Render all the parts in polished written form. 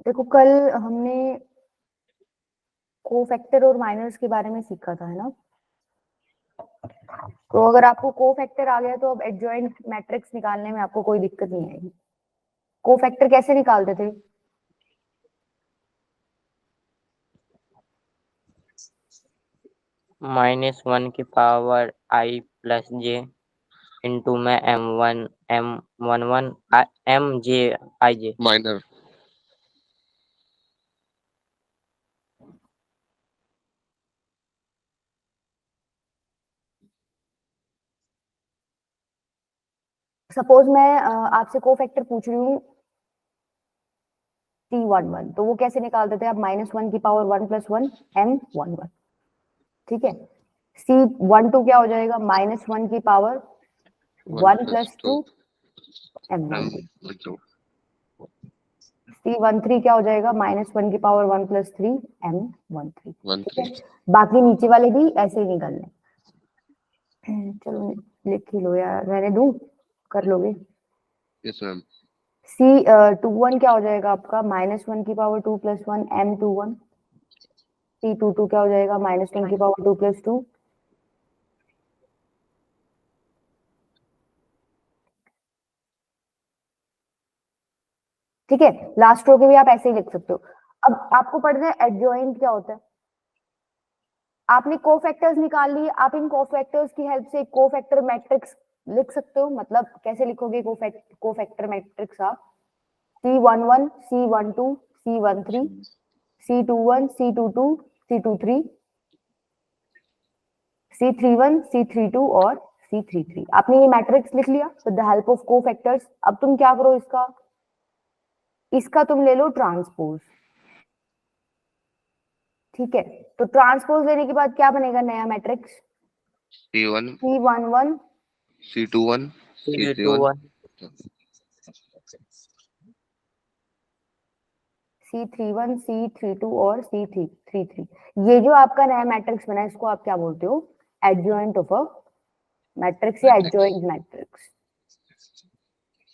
देखो कल हमने कोफैक्टर और माइनर्स के बारे में सीखा था, है ना। तो अगर आपको कोफैक्टर आ गया तो अब एडजॉइंट मैट्रिक्स निकालने में आपको कोई दिक्कत नहीं आएगी। कोफैक्टर कैसे निकालते थे? -1 की power i plus J into में m11 m j i j minor. Suppose मैं आपसे कोफैक्टर पूछ रही हूँ C11, तो वो कैसे निकालते थे आप? -1 की पावर 1 प्लस 1 M11, ठीक है। C12 क्या हो जाएगा? -1 की पावर 1 प्लस 2 M12। C13 क्या हो जाएगा? -1 की पावर 1 प्लस 3 M13, ठीक है। बाकी नीचे वाले भी ऐसे ही निकलने। चलो लिख ही लो यार, रहने दूं, कर लोगे। Yes ma'am. C21 क्या हो जाएगा आपका? -1 की पावर 2 प्लस 1 M21। C22 क्या हो जाएगा? -1 की पावर 2 प्लस 2। ठीक है, लास्ट रो के भी आप ऐसे ही लिख सकते हो। अब आपको पढ़ना है एडजॉइंट क्या होता है। आपने कोफैक्टर्स निकाल लिए, आप इन कोफैक्टर्स की हेल्प से कोफैक्टर मैट्रिक्स लिख सकते हो। मतलब कैसे लिखोगे कोफैक्टर मैट्रिक्स आप? C11 C12 C13 C21 C22 C23 C31 C32 और C33। आपने ये मैट्रिक्स लिख लिया with the help of cofactors. अब तुम क्या करो, इसका तुम ले लो ट्रांसपोज, ठीक है। तो ट्रांसपोज लेने के बाद क्या बनेगा नया matrix? C1 C11 C21 C31 C21 C31 C32 और C33। ये जो आपका नया मैट्रिक्स बना है, इसको आप क्या बोलते हो? एडजॉइंट ऑफ अ मैट्रिक्स या एडजॉइंट मैट्रिक्स।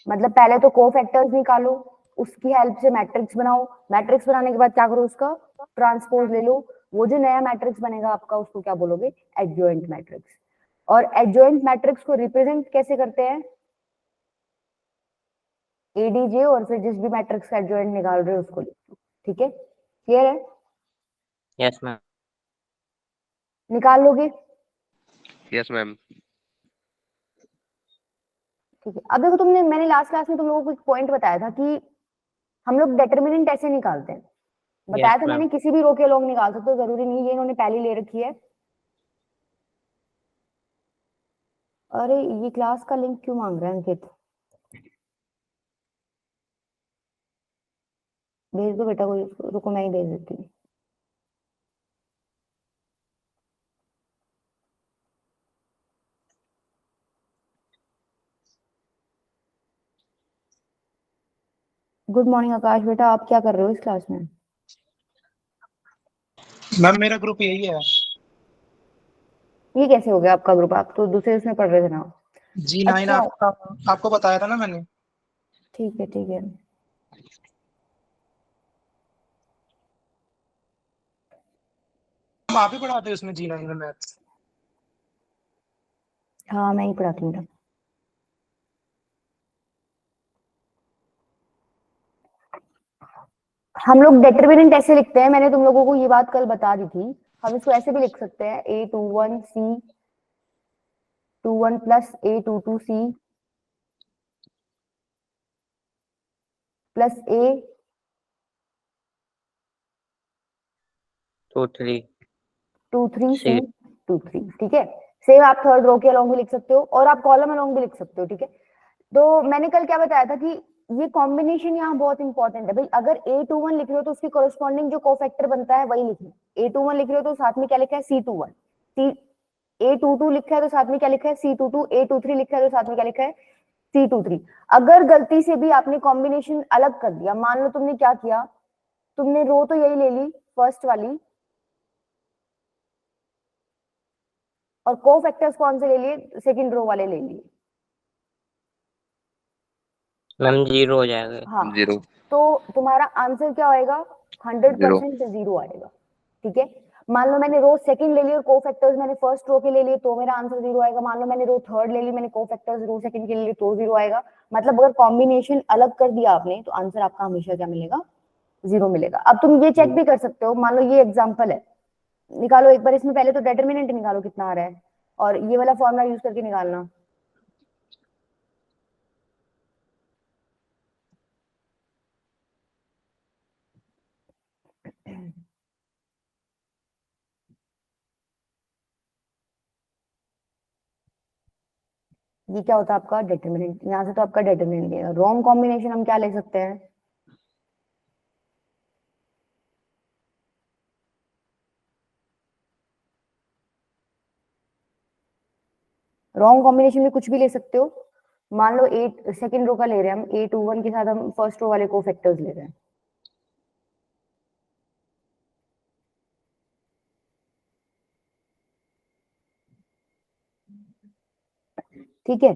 मतलब पहले तो कोफैक्टर्स निकालो, उसकी हेल्प से मैट्रिक्स बनाओ, मैट्रिक्स बनाने के बाद क्या करो, उसका ट्रांसपोज ले लो। वो जो नया मैट्रिक्स बनेगा आपका, उसको क्या बोलोगे? Adjoint matrix. और एडजॉइंट मैट्रिक्स को रिप्रेजेंट कैसे करते हैं? एडीजे, और फिर जिस भी मैट्रिक्स का एडजॉइंट निकाल रहे हो उसको लिख लो, ठीक है। क्लियर है? Yes ma'am. निकाल लोगे? Yes ma'am. ठीक है। अब देखो, मैंने लास्ट क्लास में तुम लोगों को एक पॉइंट बताया था कि हम लोग डिटरमिनेंट ऐसे निकालते हैं। बताया यस था मैम। मैंने, किसी भी रो के लोग निकाल सकते हो, जरूरी नहीं ये इन्होंने पहले ले रखी है। अरे ये क्लास का लिंक क्यों मांग रहा है अंकित? भेज दो बेटा कोई, रुको मैं ही भेज देती हूँ। गुड मॉर्निंग आकाश बेटा, आप क्या कर रहे हो इस क्लास में? मैम मेरा ग्रुप यही है। ये कैसे हो गया आपका ग्रुप? आप तो दूसरे उसमें पढ़ रहे थे ना। G9 अच्छा, आपको बताया था ना मैंने। ठीक है ठीक है। हम आप ही पढ़ाते हैं उसमें G9 में मैथ्स। हाँ मैं ही पढ़ाती हूँ बेटा। हम लोग डिटरमिनेंट ऐसे लिखते हैं, मैंने तुम लोगों को ये बात कल बता दी थी। हम इसको ऐसे भी लिख सकते हैं, A21 C21 plus A22 C plus A23 C C23, ठीक है। सेम आप थर्ड रो के अलोंग भी लिख सकते हो और आप कॉलम अलोंग भी लिख सकते हो, ठीक है। तो मैंने कल क्या बताया था कि ये कॉम्बिनेशन यहाँ बहुत इंपॉर्टेंट है भाई। अगर A21 लिख रहे हो तो उसकी कोरस्पॉन्डिंग जो कोफैक्टर बनता है वही लिखना। A21 लिख रहे हो तो साथ में क्या लिखा है? C21। सी A22 लिखा है तो साथ में क्या लिखा है? C22। A23 लिखा है तो साथ में क्या लिखा है? C23। अगर गलती से भी आपने कॉम्बिनेशन अलग कर दिया, मान लो तुमने क्या किया, तुमने रो तो यही ले ली फर्स्ट वाली, और कोफैक्टर्स कौन से ले लिए? सेकंड रो वाले ले लिए। मैम 0 हो जाएगा। हाँ, 0 तो तुम्हारा आंसर क्या होएगा? 100% 0 आएगा। ठीक है, मान लो मैंने रो सेकंड ले ली और कोफैक्टर्स मैंने फर्स्ट रो के ले लिए तो मेरा आंसर 0 आएगा। मान लो मैंने रो थर्ड ले ली, मैंने कोफैक्टर्स रो सेकंड के ले लिए तो 0 आएगा। मतलब अगर कॉम्बिनेशन अलग कर दिया आपने तो आंसर आपका हमेशा क्या मिलेगा? 0 मिलेगा। अब तुम ये चेक भी कर सकते हो, मान लो ये एग्जांपल है, निकालो एक बार इसमें, पहले तो डिटरमिनेंट निकालो कितना आ रहा है और ये वाला फॉर्मूला यूज करके निकालना। ये क्या होता है आपका? डिटरमिनेंट। यहाँ से तो आपका डिटरमिनेंट है। रॉन्ग कॉम्बिनेशन हम क्या ले सकते हैं? रॉन्ग कॉम्बिनेशन में कुछ भी ले सकते हो। मान लो एट सेकंड रो का ले रहे हैं हम, A21 के साथ हम फर्स्ट रो वाले को फैक्टर्स ले रहे हैं। ठीक है,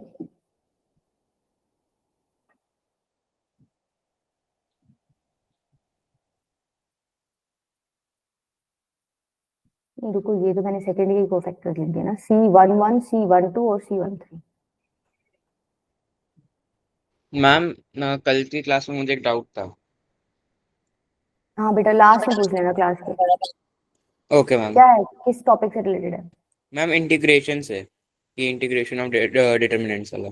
रुको, ये तो मैंने सेकंड के को फैक्टर्स लिख दिया ना, C11, C12 और C13। मैम कल की क्लास में मुझे एक डाउट था। हाँ बेटा, लास्ट में पूछ लेना क्लास के। Okay ma'am. क्या है, किस टॉपिक से रिलेटेड है? मैम इंटीग्रेशन से, ये इंटीग्रेशन ऑफ डिटर्मिनेंट्स वाला।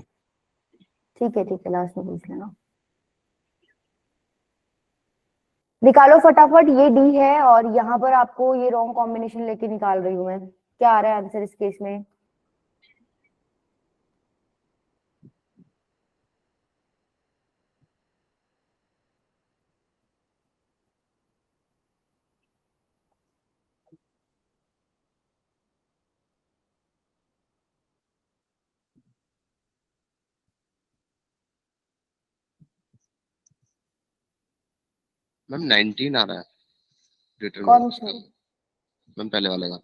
ठीक है, लास्ट में पूछ लेना। निकालो फटाफट, ये डी है और यहाँ पर आपको ये रॉन्ग कॉम्बिनेशन लेके निकाल रही हूँ मैं। क्या आ रहा है आंसर इस केस में? मैम 19 आ रहा है कौन डिटरमिनेंट। सा? मैम पहले वाले का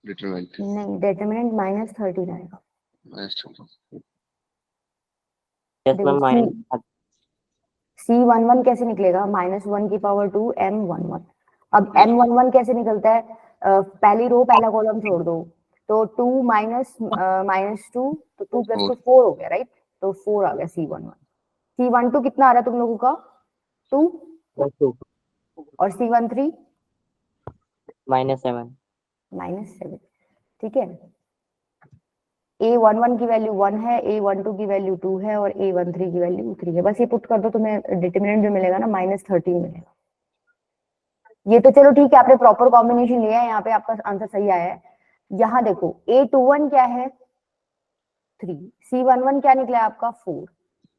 डिटरमिनेंट नहीं, डिटरमिनेंट -13 आएगा। यस देखो, मैम माइनस। C11 कैसे निकलेगा? -1 की पावर 2 M11। अब M11 कैसे निकलता है? पहली रो पहला कॉलम छोड़ दो, तो 2 माइनस -2, तो 2 प्लस 2 4 हो गया, राइट? तो 4 आ गया C11। C12 कितना आ रहा है तुम लोगों का? 2। और C13 -7। -7। ठीक है, A11 की वैल्यू 1 है, A12 की वैल्यू 2 है और A13 की वैल्यू 3 है। बस ये पुट कर दो, तुम्हें डिटरमिनेंट जो मिलेगा ना -13 मिलेगा। ये तो चलो ठीक है, आपने प्रॉपर कॉम्बिनेशन लिया है, यहाँ पे आपका आंसर सही आया है। यहाँ देखो, A21 क्या है? 3। C11 क्या निकला है आपका? 4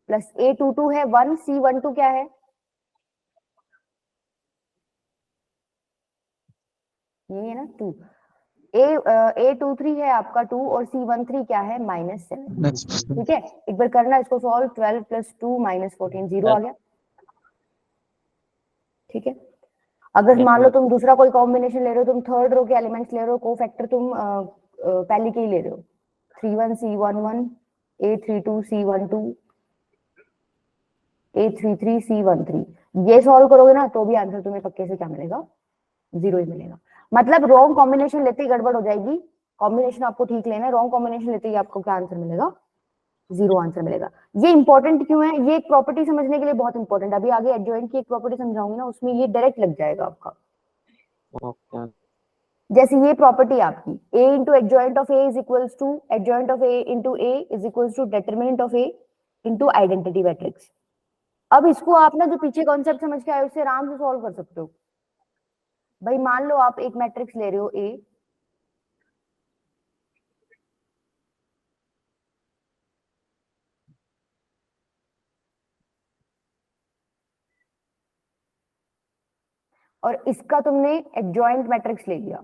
प्लस A22 है 1। C12 क्या है? ये है ना 2। A23 है आपका 2 और C13 क्या है? -7। ठीक है, एक बार करना इसको सॉल्व। 12 + 2 -14, 0 आ गया। ठीक है, अगर Yes, मान लो ma'am. तुम दूसरा कोई कॉम्बिनेशन ले रहे हो, तुम थर्ड रो के एलिमेंट्स ले रहे हो, को फैक्टर तुम पहले के ही ले रहे हो, 31 C11, A32 C12, A33 C13, ये सॉल्व करोगे ना तो भी आंसर तुम्हें पक्के से क्या मिलेगा? 0 ही मिलेगा। मतलब रॉन्ग कॉम्बिनेशन लेते ही गड़बड़ हो जाएगी। कॉम्बिनेशन आपको ठीक लेना है, रॉन्ग कॉम्बिनेशन लेते ही आपको क्या आंसर मिलेगा? 0 आंसर मिलेगा। ये इंपॉर्टेंट क्यों है? ये एक प्रॉपर्टी समझने के लिए बहुत इंपॉर्टेंट है। अभी आगे एडजॉइंट की एक प्रॉपर्टी समझाऊंगी ना, उसमें ये डायरेक्ट लग जाएगा आपका। Okay. जैसे ये प्रॉपर्टी आपकी A into adjoint of A is equals to adjoint of A into A is equals to determinant of A into identity matrix. अब इसको आप ना जो पीछे कॉन्सेप्ट समझ के आए उससे आराम से सॉल्व कर सकते हो। भाई मान लो आप एक मैट्रिक्स ले रहे हो A, और इसका तुमने एडजॉइंट मैट्रिक्स ले लिया।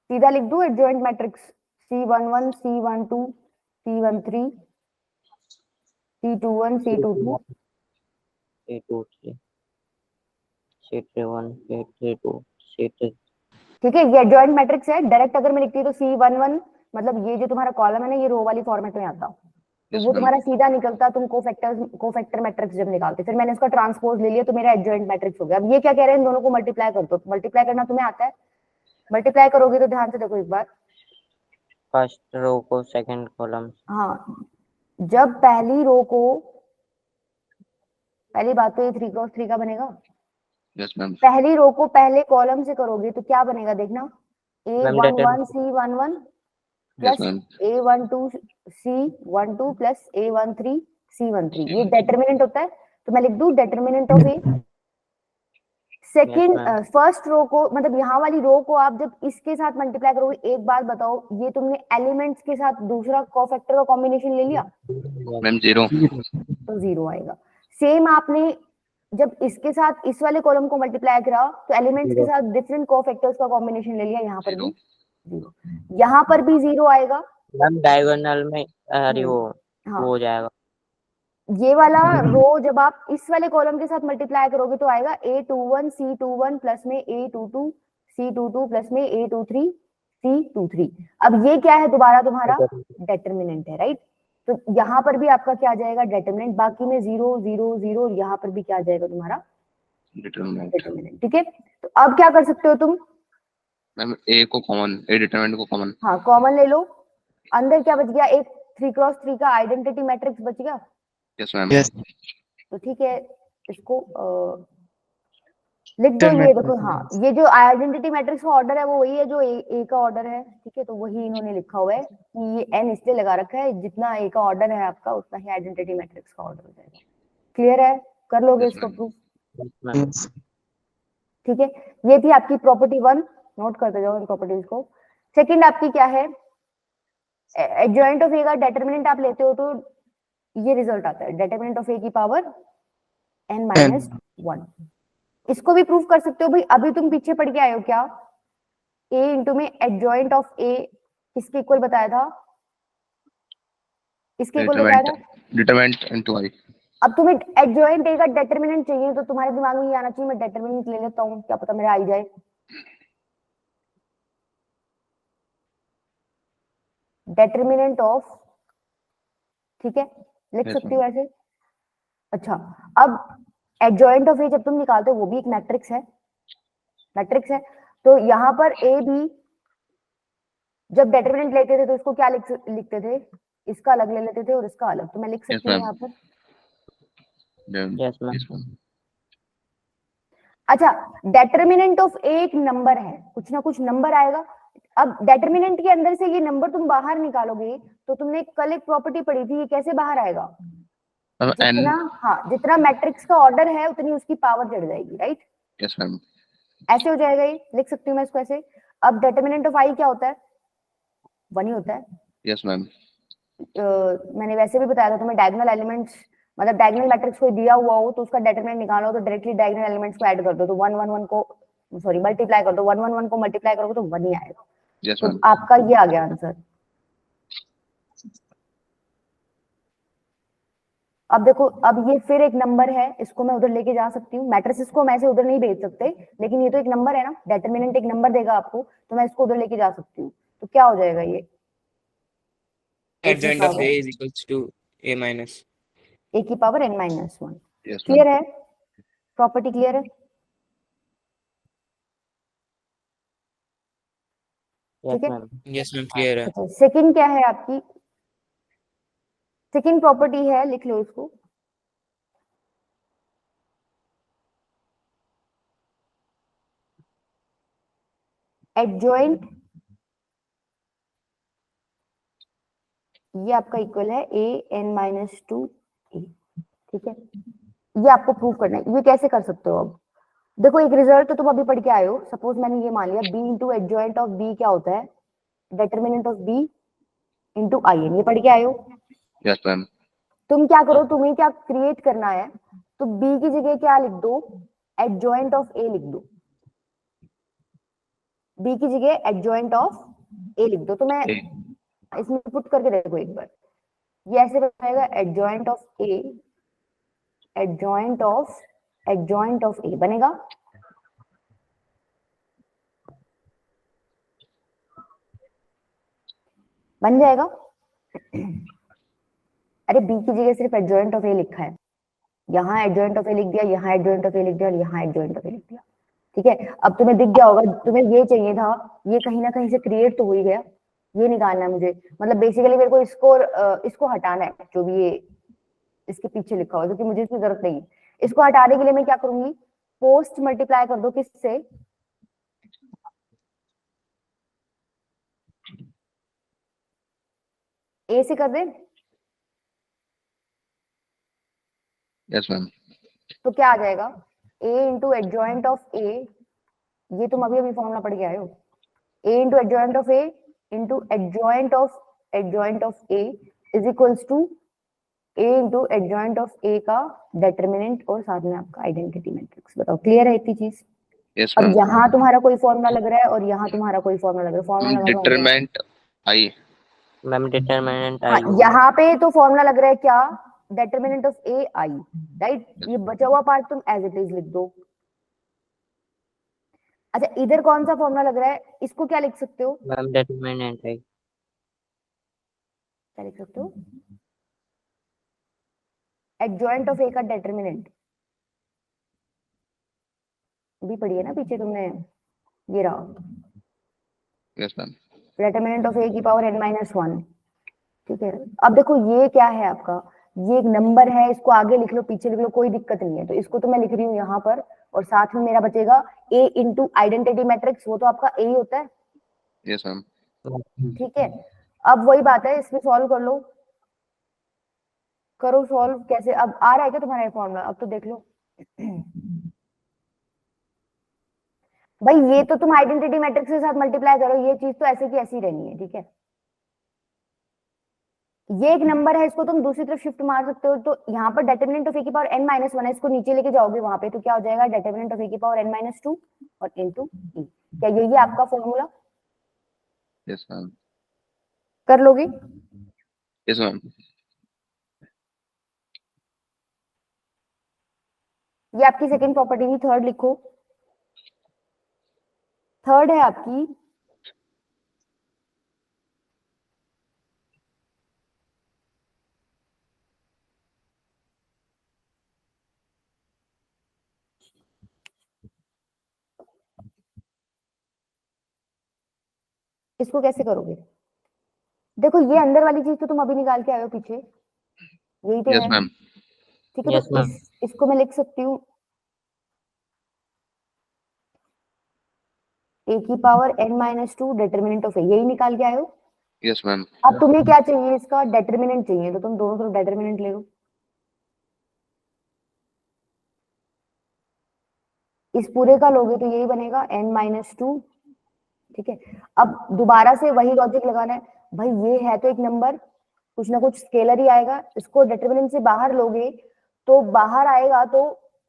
सीधा लिख दूं adjoint matrix? C11 C12 C13 C21 C22। C23, C31, C32, C3। ठीक है, ये एडजॉइंट मैट्रिक्स है। डायरेक्ट अगर मैं लिखती हूँ तो C11 मतलब ये जो तुम्हारा कॉलम है ना, ये रो वाली फॉर्मेट में आता, तो यस वो मैम। तुम्हारा सीधा निकलता तुम कोफैक्टर मैट्रिक्स जब निकालते, फिर मैंने उसका ट्रांसपोज ले लिया तो मेरा एडजॉइंट मैट्रिक्स हो गया। अब ये क्या कह रहे हैं, इन दोनों को मल्टीप्लाई कर दो। मल्टीप्लाई करना तुम्हें आता है? मल्टीप्लाई करोगे तो ध्यान से देखो एक बार। फर्स्ट रो को सेकंड कॉलम। हाँ, जब पहली रो को, पहली बात तो ये 3x3 का बनेगा। Yes ma'am. पहली रो को पहले कॉलम से करोगे तो क्या बनेगा देखना, ma'am A11 C11 yes plus ma'am. A12 C12 plus A13 C13, ये डेटर्मिनेंट होता है। तो मैं लिख दूं determinant of A. Second ma'am. First row को, मतलब यहाँ वाली रो को आप जब इसके साथ मल्टीप्लाई करोगे, एक बात बताओ, ये तुमने एलिमेंट्स के साथ दूसरा कोफैक्टर का कॉम्बिनेशन ले लिया मैम 0। तो 0 आएगा। सेम आपने जब इसके साथ इस वाले कॉलम को मल्टीप्लाई करा तो एलिमेंट्स के साथ डिफरेंट कोफैक्टर्स का कॉम्बिनेशन ले लिया, यहाँ पर भी 0, यहाँ पर भी 0 आएगा। मैम डायगोनल में अरे वो हाँ, हो जाएगा। ये वाला रो जब आप इस वाले कॉलम के साथ मल्टीप्लाई करोगे तो आएगा A21 C21 प्लस में A22 C22 प्लस में A23 C23। अब ये क्या है, दोबारा तुम्हारा डेटर्मिनेंट है, राइट? तो यहाँ पर भी आपका क्या आ जाएगा, डेटर्मिनेंट। बाकी में 0 0 0, यहाँ पर भी क्या आ जाएगा तुम्हारा, डिटरमिनेंट। डेटर्मिनेंट। ठीक है, तो अब क्या कर सकते हो तुम, मैम ए को कॉमन, ए डिटरमिनेंट को कॉमन। हाँ कॉमन ले लो। अंदर क्या बच गया, एक 3x3 का आइडेंटिटी मैट्रिक्स बच गया। Yes ma'am. तो ठीक है, इसको लिख दो। ये देखो, हाँ, ये जो आइडेंटिटी मैट्रिक्स का ऑर्डर है वो वही है जो ए का ऑर्डर है। ठीक है, तो वही इन्होंने लिखा हुआ है कि ये एन इसलिए लगा रखा है, जितना ए का ऑर्डर है आपका उतना ही आइडेंटिटी मैट्रिक्स का ऑर्डर हो जाएगा। क्लियर है, कर लोगे Yes, इसको ma'am. प्रूफ? ठीक है, ये थी आपकी प्रॉपर्टी 1, नोट करते जाओ इन प्रॉपर्टीज को। सेकंड आपकी क्या है, एडजॉइंट ऑफ ए का डेटर्मिनेंट आप लेते हो तो ये रिजल्ट आता है, डेटर्मिनेंट ऑफ ए की पावर n-1। इसको भी प्रूफ कर सकते हो भाई। अभी तुम पीछे पढ़ के आए हो क्या, ए इंटू में एडजॉइंट ऑफ ए किसके इक्वल बताया था, इसके इक्वल बताया था। Determinant into I. अब तुम्हें एडजॉइंट ए का डेटर्मिनेंट चाहिए तो तुम्हारे दिमाग में ये आना चाहिए, मैं डेटर्मिनेंट ले लेता हूँ, क्या पता मेरा आ ही जाए। डेटर्मिनेंट ऑफ, ठीक है, लिख Yes, सकती हो ऐसे। अच्छा, अब एडजॉइंट ऑफ ए जब तुम निकालते हो वो भी एक मैट्रिक्स है, मैट्रिक्स है। तो यहाँ पर ए बी जब डेटर्मिनेंट लेते थे तो इसको क्या लिखते थे, इसका अलग ले लेते थे और इसका अलग। तो मैं लिख सकती हूँ ma'am. यहाँ पर। Yes ma'am. Yes, ma'am. अच्छा, डेटर्मिनेंट ऑफ ए एक नंबर है, कुछ ना कुछ नंबर आएगा। अब डेटर्मिनेंट के अंदर से ये नंबर तुम बाहर निकालोगे तो तुमने कल एक प्रॉपर्टी पढ़ी थी, ये कैसे बाहर आएगा, N. जितना, हाँ, जितना मैट्रिक्स का ऑर्डर है उतनी उसकी पावर चढ़ जाएगी, राइट? Yes, ma'am. ऐसे हो जाएगा, ये लिख सकती हूँ मैं इसको ऐसे। अब डेटर्मिनेंट ऑफ आई क्या होता है, 1 ही होता है। Yes, ma'am. मैंने वैसे भी बताया था तुम्हें, डायगोनल एलिमेंट्स, मतलब डायगोनल मैट्रिक्स कोई दिया हुआ हो तो उसका डेटर्मिनेंट निकालो तो डायरेक्टली डायगोनल एलिमेंट्स को ऐड कर दो, तो 1 1 1 को, सॉरी, मल्टीप्लाई कर दो, 1 1 1 को मल्टीप्लाई करोगे तो 1 ही आएगा। Yes, तो ma'am. आपका ये आ गया आंसर। अब देखो, अब ये फिर एक नंबर है, इसको मैं उधर लेके जा सकती हूँ। मैट्रिसेस को हम ऐसे उधर नहीं भेज सकते, लेकिन ये तो एक नंबर है ना, डेटर्मिनेंट एक नंबर देगा आपको, तो मैं इसको उधर लेके जा सकती हूँ। तो क्या हो जाएगा ये, Adjoint of A is equals to A minus. ए की power n-1। Yes, ma'am. Clear है, प्रॉपर्टी क्लियर है? यस ठीक है। मैम। Yes, ma'am. Clear है। अच्छा, सेकंड क्या है आपकी, सेकंड प्रॉपर्टी है, लिख लो इसको, एडजॉइंट, ये आपका इक्वल है A n-2 A। ठीक है, ये आपको प्रूव करना है। ये कैसे कर सकते हो, अब देखो, एक रिजल्ट तो तुम अभी पढ़ के आए हो। सपोज मैंने ये मान लिया B into adjoint of B क्या होता है, determinant of B into I N, ये पढ़ के आए हो। Yes, ma'am. तुम क्या करो, तुम्हें क्या क्रिएट करना है, तो B की जगह क्या लिख दो, एडजॉइंट ऑफ A लिख दो। B की जगह एडजॉइंट ऑफ A लिख दो। तो मैं A. इसमें पुट करके देखो एक बार, ये ऐसे बनेगा, adjoint of A, adjoint of A बनेगा। बन जाएगा। अरे बी की जगह सिर्फ एडजॉइंट ऑफ ए लिखा है, यहाँ एडजॉइंट ऑफ ए लिख दिया, यहाँ एडजॉइंट ऑफ ए लिख दिया और यहाँ एडजॉइंट ऑफ ए लिख दिया। ठीक है, अब तुम्हें दिख गया होगा, तुम्हें ये चाहिए था, ये कहीं ना कहीं से क्रिएट तो हो ही गया, ये निकालना है मुझे, मतलब बेसिकली मेरे को इसको इसको हटाना है, जो भी ये इसके पीछे लिखा हुआ, क्योंकि मुझे इसकी जरूरत नहीं है। इसको हटाने के लिए मैं क्या करूंगी, पोस्ट मल्टीप्लाई कर दो किससे, ए से कर दे, यस मैम। तो क्या आ जाएगा, A into adjoint of A, ये तुम अभी अभी फॉर्मूला पढ़ के आए हो, A into adjoint of A into adjoint of A is equals to A into adjoint of A का डेटर्मिनेंट और साथ में आपका आइडेंटिटी मैट्रिक्स। बताओ क्लियर है इतनी चीज? यस अब मैम। यहाँ तुम्हारा कोई फॉर्मूला लग रहा है और यहाँ तुम्हारा कोई फॉर्मूला लग रहा है, फॉर्मूला लगा दो। डिटरमिनेंट आई। मैम डिटरमिनेंट हाँ, आई। यहाँ पे तो फॉर्मूला लग रहा है क्या, determinant of A I, right. ये बचा हुआ पार्ट तुम एज इट इज लिख दो। अच्छा इधर कौन सा फॉर्मूला लग रहा है, इसको क्या लिख सकते हो, मैम डिटरमिनेंट आई। क्या लिख सकते हो, एडजॉइंट ऑफ ए का डेटर्मिनेंट, भी पढ़ी है ना पीछे तुमने, ये रहा yes ma'am. Determinant of A की पावर n माइनस वन। ठीक है, अब देखो ये क्या है आपका, ये एक नंबर है, इसको आगे लिख लो पीछे लिख लो कोई दिक्कत नहीं है, तो इसको तो मैं लिख रही हूँ यहाँ पर, और साथ में मेरा बचेगा a इंटू आइडेंटिटी मैट्रिक्स, वो तो आपका a ही होता है। Yes ma'am. ठीक है, अब वही बात है, इसमें सॉल्व कर लो, करो सॉल्व, कैसे अब आ रहा है क्या तुम्हारा फॉर्मूला, अब तो देख लो। भाई ये तो तुम आइडेंटिटी मैट्रिक्स के साथ मल्टीप्लाई करो, ये चीज तो ऐसे की ऐसी रहनी है। ठीक है, ये एक नंबर है, इसको तुम दूसरी तरफ शिफ्ट मार सकते हो, तो यहाँ पर डेटर्मिनेंट ऑफ ए की पावर n माइनस वन है, इसको नीचे लेके जाओगे वहां पे, तो क्या हो जाएगा, डेटर्मिनेंट ऑफ ए की पावर n माइनस टू और इनटू e। क्या यही है आपका फॉर्मूला, यस मैम। कर लोगे? Yes ma'am. ये आपकी सेकंड प्रॉपर्टी थी, थर्ड लिखो, थर्ड है आपकी इसको कैसे करोगे, देखो ये अंदर वाली चीज तो तुम अभी निकाल के आए हो पीछे, यही तो यस है। मैम। ठीक है, यस तो मैम। इसको मैं लिख सकती हूँ ए की power n minus two determinant of A, यही निकाल के आए हो। Yes ma'am. अब तुम्हें क्या चाहिए, इसका डेटर्मिनेंट चाहिए, तो तुम दोनों तरफ डेटर्मिनेंट ले लो, इस पूरे का लोगे तो यही बनेगा n माइनस टू। ठीक है, अब दोबारा से वही लॉजिक लगाना है, भाई ये है तो एक नंबर, कुछ ना कुछ स्केलर ही आएगा, इसको डिटरमिनेंट से बाहर लोगे तो बाहर आएगा, तो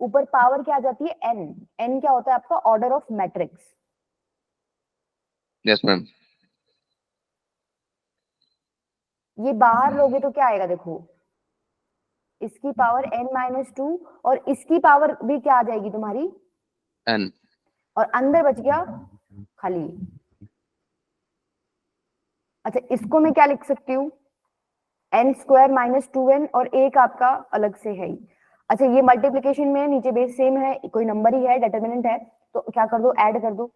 ऊपर पावर क्या आ जाती है, n। n क्या होता है आपका, order of matrix. Yes ma'am. ये बाहर लोगे तो क्या आएगा, देखो इसकी पावर n माइनस टू और इसकी पावर भी क्या आ जाएगी तुम्हारी, एन। और अंदर बच गया खाली। अच्छा इसको मैं क्या लिख सकती हूँ, N square minus two N, और एक आपका अलग से है ही। अच्छा ये मल्टीप्लीकेशन में नीचे बेस सेम है, कोई नंबर ही है, डेटर्मिनेंट है, तो क्या कर दो, ऐड कर दो,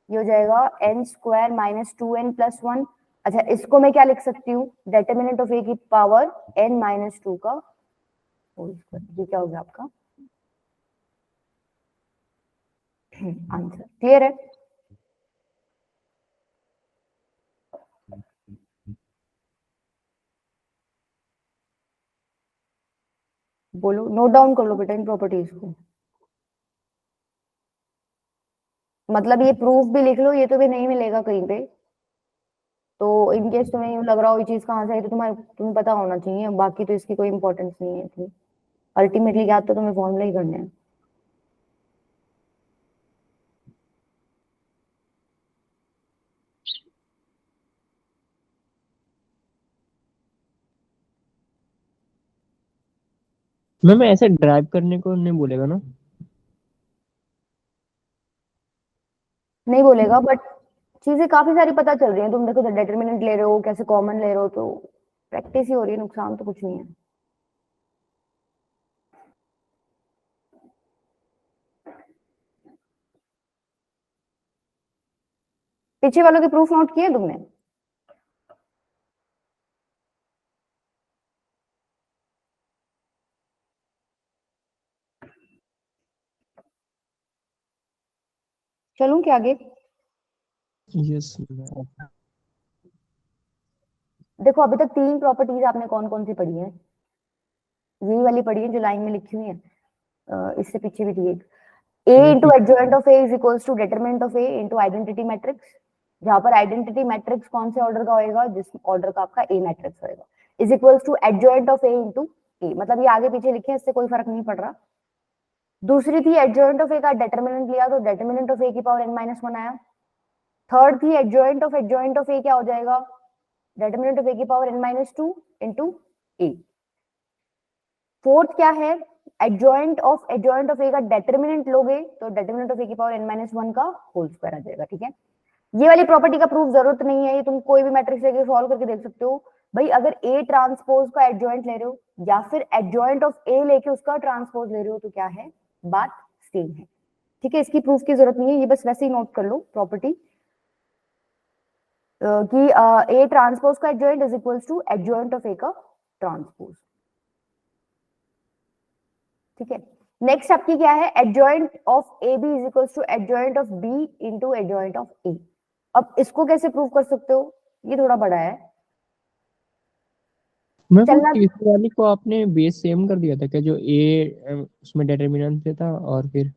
ये हो जाएगा N square minus two N plus one. अच्छा इसको मैं क्या लिख सकती हूँ, डेटर्मिनेंट ऑफ ए की पावर एन माइनस टू का होल स्क्वायर, ये क्या हो गया आपका आंसर। क्लियर है? बोलो, नोट डाउन कर लो बेटा इन प्रॉपर्टीज को, मतलब ये प्रूफ भी लिख लो, ये तो भी नहीं मिलेगा कहीं पे, तो इनकेस तुम्हें यूं लग रहा हो ये चीज कहाँ से आई, तो तुम्हें पता होना चाहिए, बाकी तो इसकी कोई इंपॉर्टेंस नहीं है इतनी, अल्टीमेटली याद तो तुम्हें फॉर्मूला ही करने हैं। मैम ऐसे ड्राइव करने को नहीं बोलेगा ना? नहीं बोलेगा, बट चीजें काफी सारी पता चल रही हैं। तुम देखो डिटरमिनेंट ले रहे हो, कैसे कॉमन ले रहे हो, तो प्रैक्टिस ही हो रही है, नुकसान तो कुछ नहीं है। पीछे वालों के प्रूफ नोट किए तुमने? चलूं क्या आगे? यस देखो अभी तक 3 प्रॉपर्टीज आपने कौन कौन सी पढ़ी है? यही वाली पढ़ी है जो लाइन में लिखी हुई है। इससे पीछे भी थी एक, A into adjoint of A is equals to determinant of A into identity matrix, जहां पर आइडेंटिटी मैट्रिक्स कौन से ऑर्डर का होएगा? जिस ऑर्डर का आपका ए मैट्रिक्स होएगा, is equals to adjoint of A into A. मतलब ये आगे पीछे लिखे हैं, इससे कोई फर्क नहीं पड़ रहा। दूसरी थी एडजॉइंट ऑफ ए का डेटरमिनेंट लिया तो डेटरमिनेंट ऑफ ए की पावर n-1 आया। थर्ड थी एडजॉइंट ऑफ ए क्या हो जाएगा? डेटरमिनेंट ऑफ ए की पावर n-2 इंटू ए। फोर्थ क्या है? एडजॉइंट ऑफ ए का डेटरमिनेंट लोगे तो डेटरमिनेंट ऑफ ए की पावर n-1 का होल स्क्वायर आ जाएगा। ठीक है, ये वाली प्रॉपर्टी का प्रूफ जरूरत नहीं है, ये तुम कोई भी मैट्रिक्स लेके सॉल्व करके देख सकते हो। भाई अगर ए ट्रांसपोज का एडजॉइंट ले रहे हो या फिर एडजॉइंट ऑफ ए लेके उसका ट्रांसपोज ले रहे हो तो क्या है, बात सेम है। ठीक है, इसकी प्रूफ की जरूरत नहीं है, ये बस वैसे ही नोट कर लो प्रॉपर्टी कि ए ट्रांसपोज का adjoint is equals to adjoint of A का ट्रांसपोज। ठीक है, नेक्स्ट आपकी क्या है? Adjoint of A B is equals to adjoint of B into adjoint of A. अब इसको कैसे प्रूव कर सकते हो? ये थोड़ा बड़ा है। मैं वो चलना तीसरी वाली को आपने बेस सेम कर दिया था क्या, जो ए उसमें डिटरमिनेंट से था, और फिर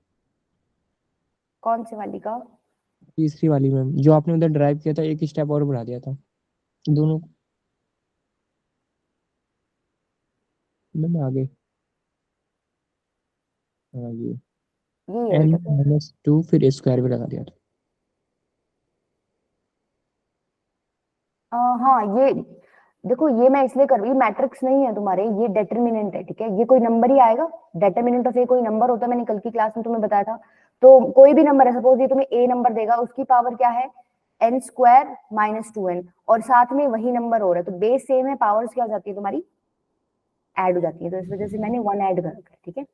कौन सी वाली का? तीसरी वाली में जो आपने उधर ड्राइव किया था, एक स्टेप और बढ़ा दिया था दोनों में आगे। हाँ ये ये है n-2 फिर स्क्वायर भी लगा दिया था। हाँ ये देखो, ये मैं इसलिए कर रही हूँ, मैट्रिक्स नहीं है तुम्हारे, ये डेटरमिनेंट है। ठीक है, ये कोई नंबर ही आएगा। डेटरमिनेंट ऑफ ए कोई नंबर होता है, मैंने कल की क्लास में तुम्हें बताया था। तो कोई भी नंबर है, सपोज ये तुम्हें ए नंबर देगा, उसकी पावर क्या है? n² - 2n, और साथ में वही नंबर हो रहा है तो बेस सेम है, पावर्स क्या हो जाती है तुम्हारी? ऐड हो जाती है। तो इस वजह से मैंने 1 ऐड कर रखा है। ठीक है,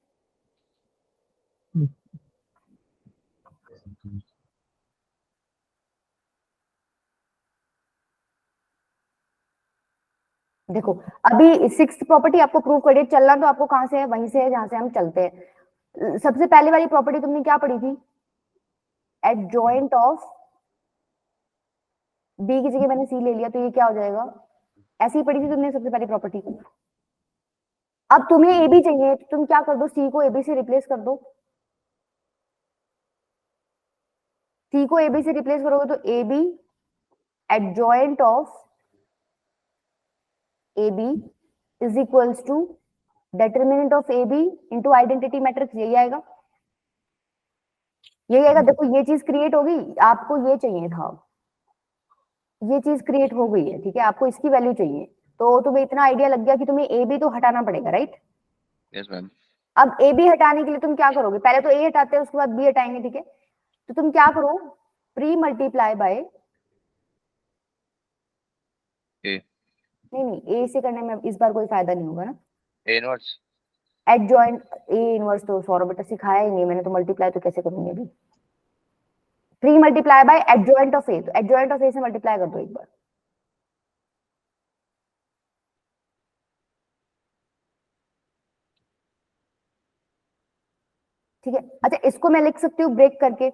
देखो अभी 6th प्रॉपर्टी आपको प्रूव करिए। चलना तो आपको कहां से है? वहीं से है जहां से हम चलते हैं। सबसे पहले वाली प्रॉपर्टी तुमने क्या पढ़ी थी? एडजॉइंट ऑफ बी की जगह मैंने सी ले लिया तो ये क्या हो जाएगा? ऐसी ही पढ़ी थी तुमने सबसे पहली प्रॉपर्टी को। अब तुम्हें ए बी चाहिए तो तुम क्या कर दो? सी को ए बी से रिप्लेस कर दो। सी को ए बी से रिप्लेस करोगे तो A B adjoint of A B is equals to determinant of A B into identity matrix. यही आएगा, यही आएगा। देखो ये चीज क्रिएट होगी, आपको ये चाहिए था, ये चीज क्रिएट हो गई है। ठीक है, आपको इसकी वैल्यू चाहिए तो तुम्हें इतना आइडिया लग गया कि तुम्हें ए बी तो हटाना पड़ेगा, राइट? Yes ma'am. अब ए बी हटाने के लिए तुम क्या करोगे? पहले तो ए हटाते हैं, उसके बाद बी हटाएंगे। ठीक है, तो तुम क्या करो? प्री मल्टीप्लाई बाय ए नहीं, ए से करने में इस बार कोई फायदा नहीं होगा ना। A inverse. Adjoint A inverse तो सौरभ बेटा सिखाया ही नहीं मैंने, तो मल्टीप्लाई तो कैसे करूंगी अभी? Pre multiply by adjoint of A, तो एडजॉइंट ऑफ ए से मल्टीप्लाई कर दो एक बार। ठीक है, अच्छा इसको मैं लिख सकती हूँ ब्रेक करके?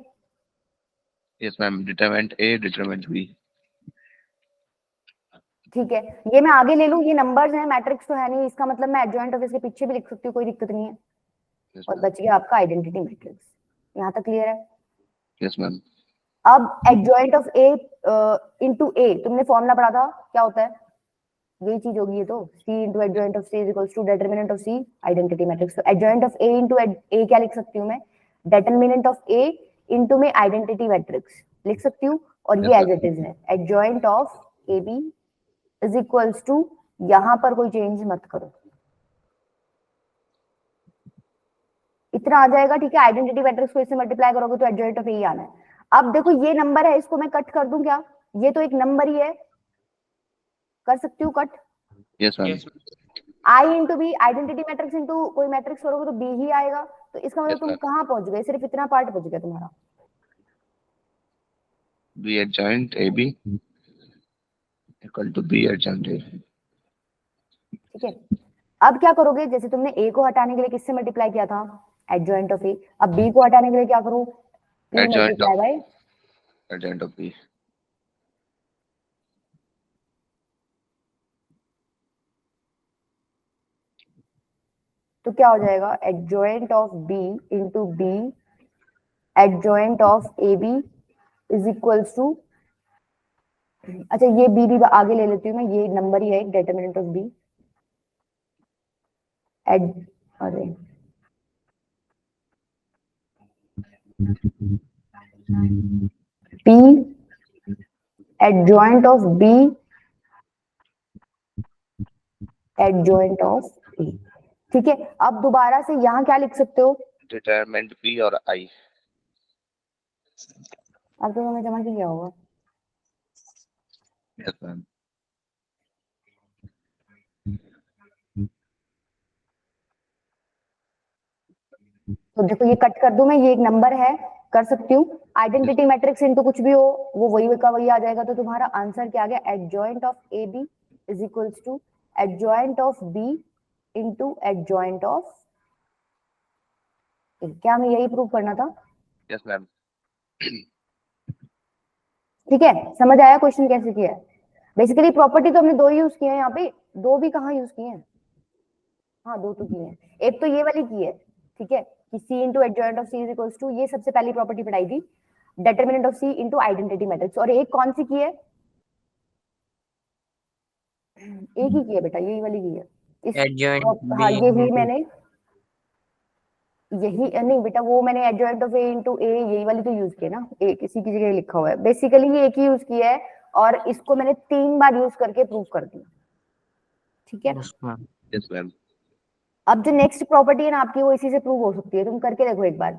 Yes ma'am, determinant A determinant B. ठीक है, ये मैं आगे ले लूं, ये नंबर्स हैं, मैट्रिक्स तो है नहीं, इसका मतलब मैं एडजॉइंट ऑफ इसके पीछे भी लिख सकती हूँ, कोई दिक्कत नहीं है। यस और मैम। बच गया आपका आइडेंटिटी मैट्रिक्स। यहाँ तक क्लियर है? Yes ma'am. अब एडजॉइंट ऑफ ए इंटू ए तुमने फॉर्मूला पढ़ा था, क्या होता है? यही चीज होगी ये तो, c into adjoint of c is equals to determinant of c identity matrix. तो adjoint of a into a क्या लिख सकती हूँ मैं? डेटरमिनेंट ऑफ a इंटू में आइडेंटिटी मैट्रिक्स लिख सकती हूँ, और ये एज इट इज है। Adjoint of A B is equals to, यहां पर कोई चेंज मत करो, इतना आ जाएगा। ठीक है, आइडेंटिटी मैट्रिक्स को इससे मल्टीप्लाई करोगे तो एडजॉइंट ऑफ ए ही आना है। अब देखो ये नंबर है, इसको मैं कट कर दूं क्या? ये तो एक नंबर ही है, कर सकती हूँ cut. Yes ma'am. Yes. I into B, identity matrix into कोई मैट्रिक्स करोगे तो बी ही आएगा। तो इसका मतलब यस तुम मैम। कहाँ पहुंच गए? सिर्फ इतना पार्ट बच गया तुम्हारा। B adjoint A B equal to B adjoint A. ठीक है, अब क्या करोगे? जैसे तुमने ए को हटाने के लिए किससे मल्टीप्लाई किया था? Adjoint of A. अब बी को हटाने के लिए क्या करूं? P adjoint multiply of by, adjoint of B. तो क्या हो जाएगा? Adjoint of B into B adjoint of A B is equals to, अच्छा ये बी भी आगे ले लेती हूँ मैं, ये नंबर ही है एक, डिटरमिनेंट ऑफ बी एड, अरे P adjoint of B adjoint of A. ठीक है, अब दोबारा से यहाँ क्या लिख सकते हो? डिटरमिनेंट बी और आई। अब तो हमें जमा किया होगा। Yes ma'am. तो देखो ये कट कर दूं मैं, ये एक नंबर है, कर सकती हूँ। आइडेंटिटी मैट्रिक्स इनटू कुछ भी हो वो वही का वही आ जाएगा। तो तुम्हारा आंसर क्या आ गया? Adjoint of A B is equals to adjoint of B into adjoint of A. क्या हमें यही प्रूव करना था? Yes ma'am. ठीक है, समझ आया क्वेश्चन कैसे किया है? बेसिकली प्रॉपर्टी तो हमने दो ही यूज किए हैं यहाँ पे, दो भी कहाँ यूज किए हैं? हाँ दो तो किए हैं, एक तो ये वाली की है, ठीक है, कि C into adjoint of C is equals to, ये सबसे पहली प्रॉपर्टी पढ़ाई थी, determinant of C into identity matrix. और एक कौन सी की है? एक ही की है बेटा, यही वाली की है। इस Adjoint हाँ B यही into मैंने, यही नहीं बेटा, वो मैंने एडजॉइंट ऑफ ए इंटू ए यही वाली तो यूज की है ना, ए किसी की जगह लिखा हुआ है, बेसिकली ये एक ही यूज किया है और इसको मैंने 3 बार यूज करके प्रूव कर दिया। ठीक है, yes, ma'am. Yes ma'am. अब जो नेक्स्ट प्रॉपर्टी है ना आपकी, वो इसी से प्रूव हो सकती है, तुम करके देखो एक बार।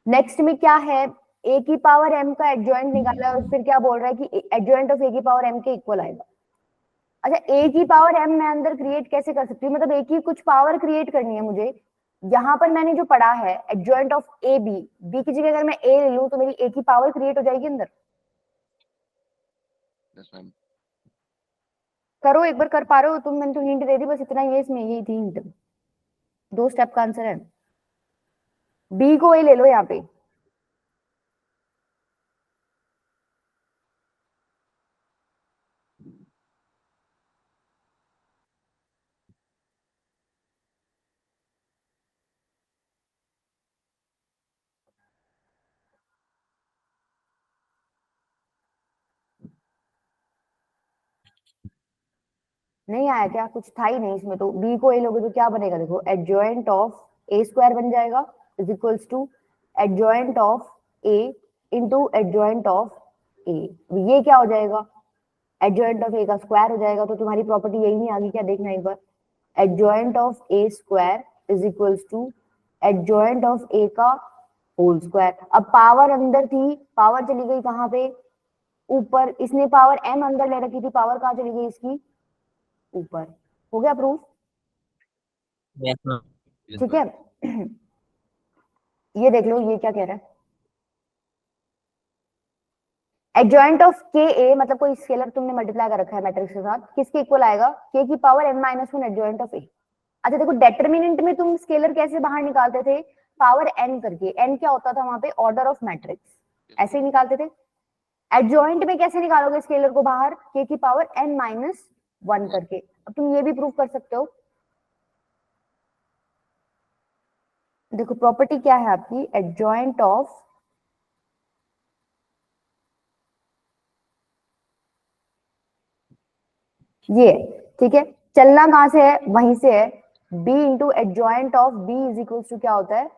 नेक्स्ट में क्या है? ए की पावर एम का एडजॉइंट निकाला है और फिर क्या बोल रहा है कि एडजॉइंट ऑफ ए की पावर एम के इक्वल आएगा। अच्छा ए की पावर एम मैं अंदर क्रिएट कैसे कर सकती हूँ? मतलब ए की कुछ पावर क्रिएट करनी है मुझे। यहाँ पर मैंने जो पढ़ा है adjoint of A B, B की जगह अगर मैं ए ले लूं तो मेरी ए की पावर क्रिएट हो जाएगी अंदर। Yes ma'am. करो एक बार, कर पा रहे हो तुम? मैंने तो हिंट दे दी, बस इतना ही है इसमें, यही थी हिंट, 2 स्टेप का आंसर है। बी को ए ले लो यहाँ पे, नहीं आया क्या? कुछ था ही नहीं इसमें, तो बी को ए लोगे तो क्या बनेगा? देखो एडजॉइंट ऑफ ए स्क्वायर बन जाएगा is equals to adjoint of A into adjoint of A. ये क्या हो जाएगा? एडजॉइंट ऑफ ए का स्क्वायर हो जाएगा। तो तुम्हारी प्रॉपर्टी यही नहीं आ गई क्या? देखना एक बार, adjoint of A square is equals to adjoint of A का होल स्क्वायर। अब पावर अंदर थी, पावर चली गई कहाँ पे? ऊपर। इसने पावर एम अंदर ले रखी थी, पावर कहाँ चली गई इसकी? ऊपर। हो गया प्रूफ? Yes, ma'am. ठीक है, ये देख लो ये क्या कह रहा है। एडजॉइंट ऑफ के ए, मतलब कोई स्केलर तुमने मल्टीप्लाई कर रखा है मैट्रिक्स के साथ, किसके इक्वल आएगा? के की power N minus one adjoint of A. अच्छा देखो डेटरमिनेंट में तुम स्केलर कैसे बाहर निकालते थे? पावर एन करके। एन क्या होता था वहां पे? ऑर्डर ऑफ मैट्रिक्स, ऐसे ही निकालते थे। एडजॉइंट में कैसे निकालोगे स्केलर को बाहर? के की पावर एन माइनस वन करके। अब तुम ये भी प्रूव कर सकते हो। देखो प्रॉपर्टी क्या है आपकी, एडजॉइंट ऑफ ये, ठीक है, चलना कहां से है? वहीं से है। b into adjoint of b is equal to क्या होता है?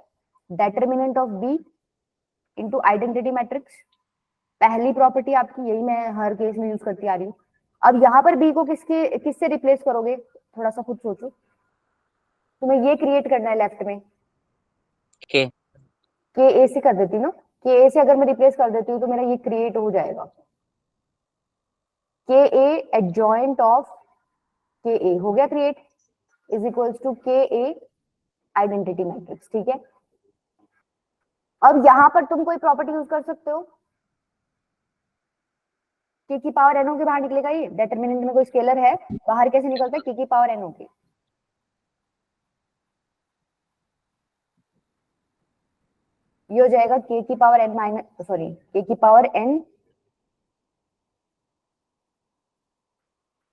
Determinant of b into identity matrix. पहली प्रॉपर्टी आपकी, यही मैं हर केस में यूज करती आ रही हूँ। अब यहाँ पर b को किससे रिप्लेस करोगे? थोड़ा सा खुद सोचो, तुम्हें ये क्रिएट करना है लेफ्ट में, Okay. के ए से कर देती ना, के ए से अगर मैं रिप्लेस कर देती हूँ तो मेरा ये क्रिएट हो जाएगा, के ए एडजॉइंट ऑफ के ए हो गया क्रिएट, इज इक्वल्स टू के ए आइडेंटिटी मैट्रिक्स। ठीक है, अब यहां पर तुम कोई प्रॉपर्टी यूज कर सकते हो, के की पावर एन के बाहर निकलेगा, ये डिटरमिनेंट में कोई स्केलर है बाहर कैसे निकलता है, के की पावर एन के, ये हो जाएगा के की power N minus sorry K की power N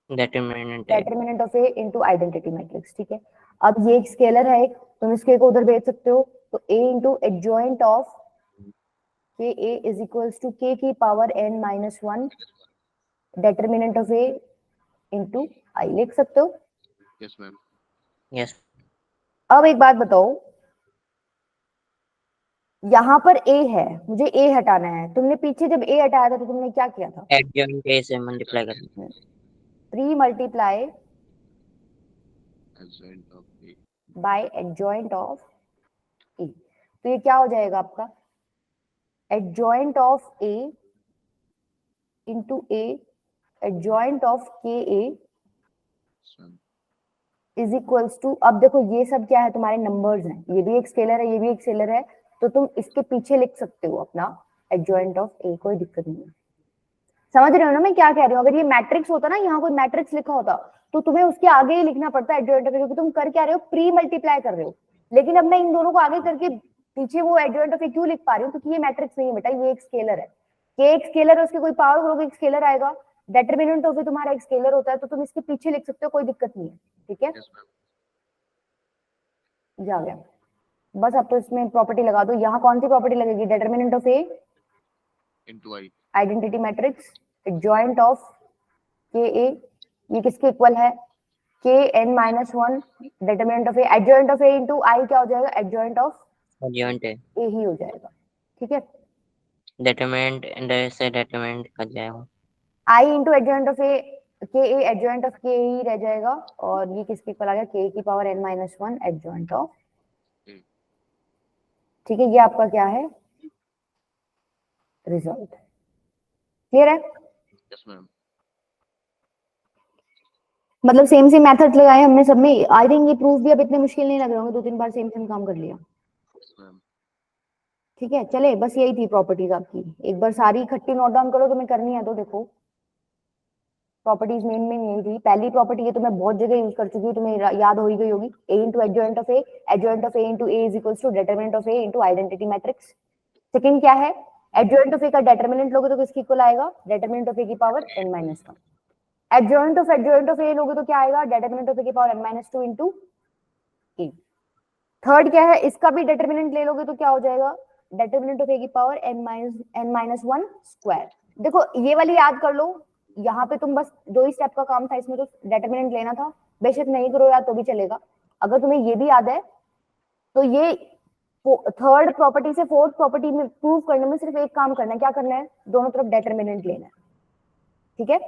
determinant of A into identity matrix. ठीक है, अब ये एक स्केलर है, तुम इसके को उधर भेज सकते हो, तो a into adjoint of K A is equals to K की power N minus one determinant of A into I लिख सकते हो। Yes ma'am. यस अब एक बात बताओ, यहाँ पर a है, मुझे a हटाना है, तुमने पीछे जब a हटाया था तो तुमने क्या किया था, एडजॉइंट ए से मल्टीप्लाई कर 3 multiply Adjoint of A. By adjoint of A, तो ये क्या हो जाएगा आपका, adjoint of A into A adjoint of K A Yes, ma'am. Is equals to, अब देखो ये सब क्या है, तुम्हारे नंबर्स हैं, ये भी एक स्केलर है, ये भी एक स्केलर है, तो तुम इसके पीछे लिख सकते हो अपना एडजॉइंट ऑफ ए, कोई दिक्कत नहीं है। समझ रहे हो ना मैं क्या कह रही हूँ, अगर ये मैट्रिक्स होता ना, यहाँ कोई मैट्रिक्स लिखा होता तो तुम्हें उसके आगे ही लिखना पड़ता है एडजॉइंट ऑफ ए, क्योंकि तुम कर क्या रहे हो, प्री मल्टीप्लाई कर रहे हो, लेकिन अब मैं इन दोनों को आगे करके पीछे वो एडजॉइंट ऑफ ए क्यों लिख पा रही हूँ, क्योंकि ये मैट्रिक्स नहीं है बेटा, ये एक स्केलर है, के एक स्केलर है, उसके कोई पावर होगी, एक स्केलर आएगा, डिटरमिनेंट ऑफ ए तुम्हारा एक स्केलर होता है, तो तुम इसके पीछे लिख सकते हो, कोई दिक्कत नहीं है। ठीक है, Yes, ma'am. जा गया, बस अब तो इसमें प्रॉपर्टी लगा दो, यहाँ कौन सी प्रॉपर्टी लगेगी, determinant of A Into I. Identity matrix adjoint of K A, ये किसके इक्वल है, K n minus one determinant of A, adjoint of A into I क्या हो जाएगा, adjoint of adjoint A A ही हो जाएगा। ठीक है, डिटरमिनेंट एंड से डिटरमिनेंट कर जाएगा, आई इंटू एडजॉइंट ऑफ ए के ए एडजॉइंट ऑफ के ही रह जाएगा, और ये किसके इक्वल आ गया, के की power N minus one adjoint of. ठीक है, ये आपका क्या है, रिजल्ट। क्लियर है, Yes, ma'am. मतलब सेम सेम मेथड लगाए हमने सब में, आई थिंक ये प्रूफ भी अब इतने मुश्किल नहीं लग रहे होंगे, 2-3 बार सेम सेम काम कर लिया। Yes, ma'am. ठीक है, चले, बस यही थी प्रॉपर्टीज आपकी, एक बार सारी इकट्ठी नोट डाउन करो, तुम्हें करनी है तो देखो, प्रॉपर्टीज मेन में यही थी। पहली प्रॉपर्टी ये तो मैं बहुत जगह यूज कर चुकी हूँ, तुम्हें याद हो ही गई होगी, a into adjoint of A, adjoint of A into A is equals to determinant of A into identity matrix. Second क्या है, एडजॉइंट ऑफ ए का डिटरमिनेंट लोगे तो किसके इक्वल आएगा, डिटरमिनेंट ऑफ ए की power n minus one, adjoint of A लोगे तो क्या आएगा, डिटरमिनेंट ऑफ ए की power n minus two into A. Third क्या है, इसका भी डिटरमिनेंट ले लोगे तो क्या हो जाएगा, डिटरमिनेंट ऑफ ए की power n minus one square. देखो ये वाली याद कर लो, यहाँ पे तुम बस 2 ही स्टेप का काम था, इसमें तो डिटरमिनेंट लेना था, बेशक नहीं करो याद तो भी चलेगा। अगर तुम्हें ये भी याद है तो ये थर्ड प्रॉपर्टी से फोर्थ प्रॉपर्टी में प्रूव करने में सिर्फ एक काम करना है, क्या करना है, दोनों तरफ डिटरमिनेंट लेना है। ठीक है,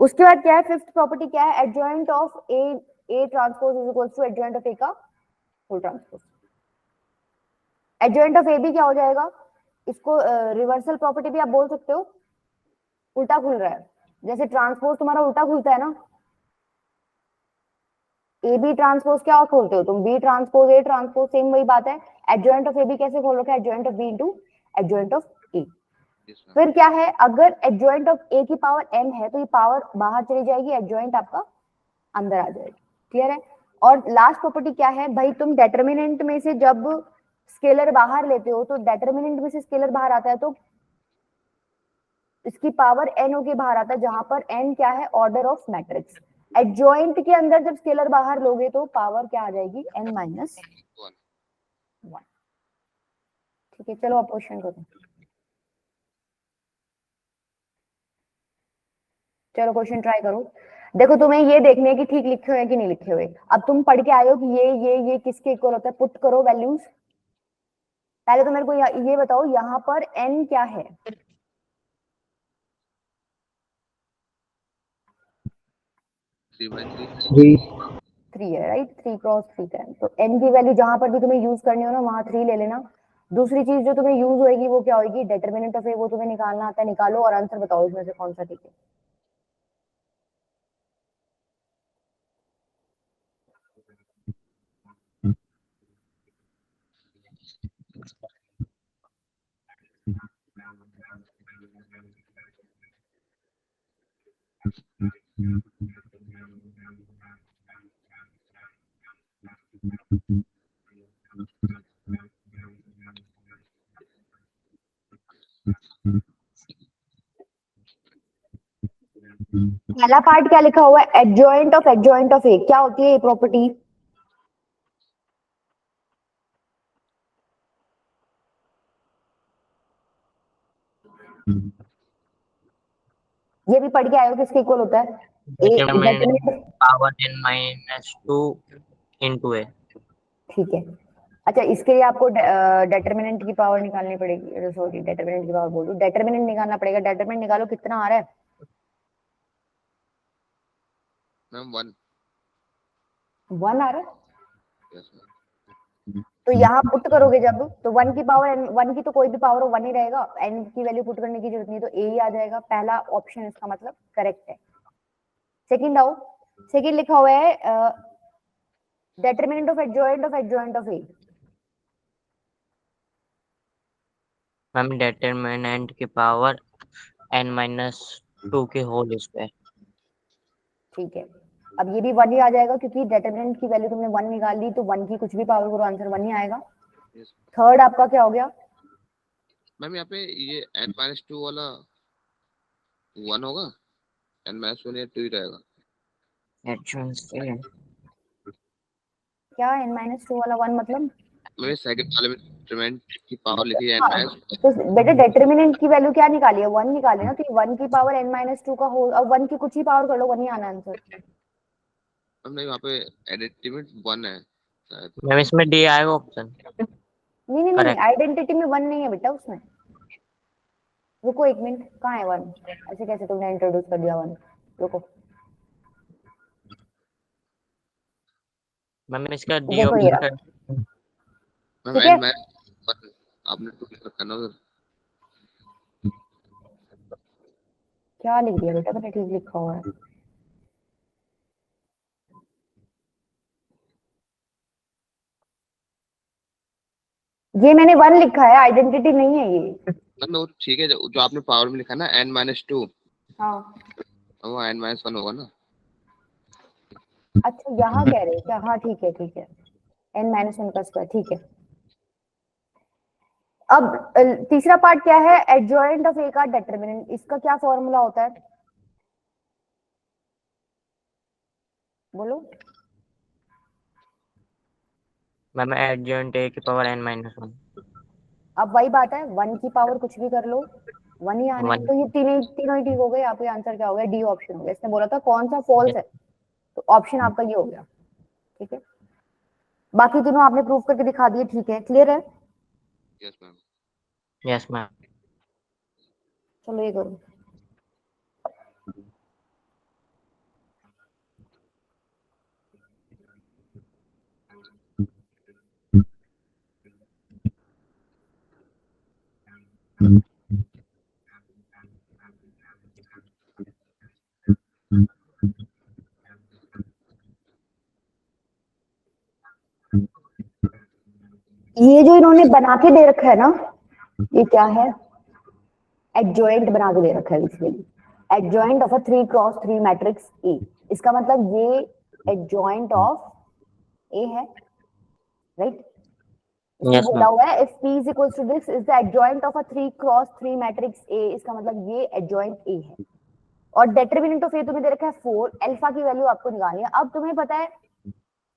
उसके बाद क्या है, फिफ्थ प्रॉपर्टी क्या है, adjoint of A transpose is equals to adjoint of A का full transpose. Adjoint of A भी क्या हो जाएगा, इसको रिवर्सल प्रॉपर्टी भी आप बोल सकते हो, उल्टा खुल रहा है, जैसे ट्रांसपोज तुम्हारा उल्टा खुलता है ना, ए बी ट्रांसपोज क्या खोलते हो तुम, B transpose A transpose, same वही बात है। एडजॉइंट ऑफ ए बी कैसे खोल रखा है, adjoint of B into adjoint of A. Yes, ma'am. फिर क्या है, अगर एडजॉइंट ऑफ ए की पावर m है तो ये पावर बाहर चली जाएगी, एडजॉइंट आपका अंदर आ जाएगा। क्लियर है, और लास्ट प्रॉपर्टी क्या है भाई, तुम डिटरमिनेंट में से जब स्केलर बाहर लेते हो तो डिटरमिनेंट में से स्केलर बाहर आता है तो इसकी पावर n होके बाहर आता है, जहां पर n क्या है, ऑर्डर ऑफ मैट्रिक्स। एडजॉइंट के अंदर जब स्केलर बाहर लोगे तो पावर क्या आ जाएगी, n माइनस One. वन। ठीक है, चलो आप क्वेश्चन करो, चलो क्वेश्चन ट्राई करो। देखो तुम्हें ये देखने है कि ठीक लिखे हुए हैं कि नहीं लिखे हुए। अब तुम पढ़ के आए हो कि ये किसके इक्वल होता है, पुट करो वैल्यूज। पहले तो मेरे को ये बताओ यहाँ पर n क्या है, Three by three. 3 है, राइट, 3 क्रॉस 3 का है, तो n की वैल्यू जहां पर भी तुम्हें यूज करनी हो ना वहां 3 ले लेना, दूसरी चीज जो तुम्हें यूज होएगी वो क्या होगी, डिटरमिनेंट ऑफ ए, वो तुम्हें निकालना आता है, निकालो और आंसर बताओ इसमें से कौन सा ठीक है। पहला पार्ट क्या लिखा हुआ है, एडजॉइंट ऑफ ए, क्या होती है ये प्रॉपर्टी? ये भी पढ़ के आए हो किसके इक्वल होता है? Determinant power n minus 2 into a। ठीक है, अच्छा इसके लिए आपको डेटरमिनेंट की पावर निकालनी पड़ेगी, सॉरी डेटरमिनेंट की पावर बोल रही हूं, डेटरमिनेंट निकालना पड़ेगा। डेटरमिनेंट निकालो, कितना आ रहा है? मैम 1। 1 आ रहा है। Yes ma'am. तो यहाँ पुट करोगे जब, तो 1 की पावर n, 1 की तो कोई भी पावर हो 1 ही रहेगा, n की वैल्यू पुट करने की जरूरत नहीं, तो a ही आ जाएगा। पहला ऑप्शन इसका मतलब करेक्ट है। सेकंड आओ, सेकंड लिखा हुआ है determinant of A. Ma'am determinant की पावर n माइनस 2 के होल स्क्वायर। ठीक है, अब ये भी 1 ही आ जाएगा क्योंकि डेटरमिनेंट की वैल्यू तुमने 1 निकाल ली, तो 1 की कुछ भी पावर करो आंसर 1 ही आएगा। यस थर्ड आपका क्या हो गया? मैम, यहाँ पे ये n-2 वाला 1 होगा, n-1 ये 2 ही रहेगा। क्या n-2 वाला 1 मतलब? मैंने सेकंड वाले में डिटरमिनेंट की पावर लिखी है हाँ, n-, तो बेटा डेटरमिनेंट की वैल्यू क्या निकाली है? 1 निकाली ना, तो ये 1 की पावर n-2 का होल, और 1 की कुछ ही पावर कर लो, 1 ही आना आंसर। मैम नहीं, वहाँ पे एडिटिव 1 है शायद। मैम इसमें डी आएगा ऑप्शन। नहीं नहीं नहीं, Correct. आइडेंटिटी में 1 नहीं है बेटा उसमें। रुको एक मिनट, कहाँ है 1? ऐसे कैसे तुमने इंट्रोड्यूस कर दिया 1? रुको, मैम इसका डी देखो ये रहा। ऑप्शन। मैम ठीक है, n-1 आपने 2 लिख रखा है ना उधर। क्या लिख दिया बेटा? मैंने ठीक लिखा हुआ है। ये मैंने 1 लिखा है, आइडेंटिटी नहीं है ये। मैम वो ठीक है, जो आपने पावर में लिखा ना n-2, हाँ, वो n-1 होगा ना। अच्छा यहाँ कह रहे हो क्या? हाँ ठीक है ठीक है, n-1 का स्क्वायर, ठीक है। अब तीसरा पार्ट क्या है, एडजॉइंट ऑफ ए का डेटरमिनेंट, इसका क्या फॉर्मूला होता है बोलो? मैम एडजॉइंट ए की पावर n माइनस 1। अब वही बात है, 1 की पावर कुछ भी कर लो, 1 ही आना है। 1। तो ये तीनों ही ठीक हो गए। आपका आंसर क्या हो गया? डी ऑप्शन हो गया। इसने बोला था कौन सा फॉल्स है, तो ऑप्शन आपका ये हो गया। ठीक है, बाकी तीनों आपने प्रूव करके दिखा दिए। ठीक है, क्लियर है? Yes ma'am. Yes ma'am. चलो ये करो। ये जो इन्होंने बना के दे रखा है ना, ये क्या है? एडजॉइंट बना के दे रखा है basically, adjoint of a 3x3 matrix A. इसका मतलब ये एडजॉइंट ऑफ ए है, राइट? यस बोला मैम। हुआ है if P is equals to this is the adjoint of a 3x3 matrix A, इसका मतलब ये एडजॉइंट A है। और डेटरमिनेंट ऑफ A तुम्हें दे रखा है 4, अल्फा की वैल्यू आपको निकालनी है। अब तुम्हें पता है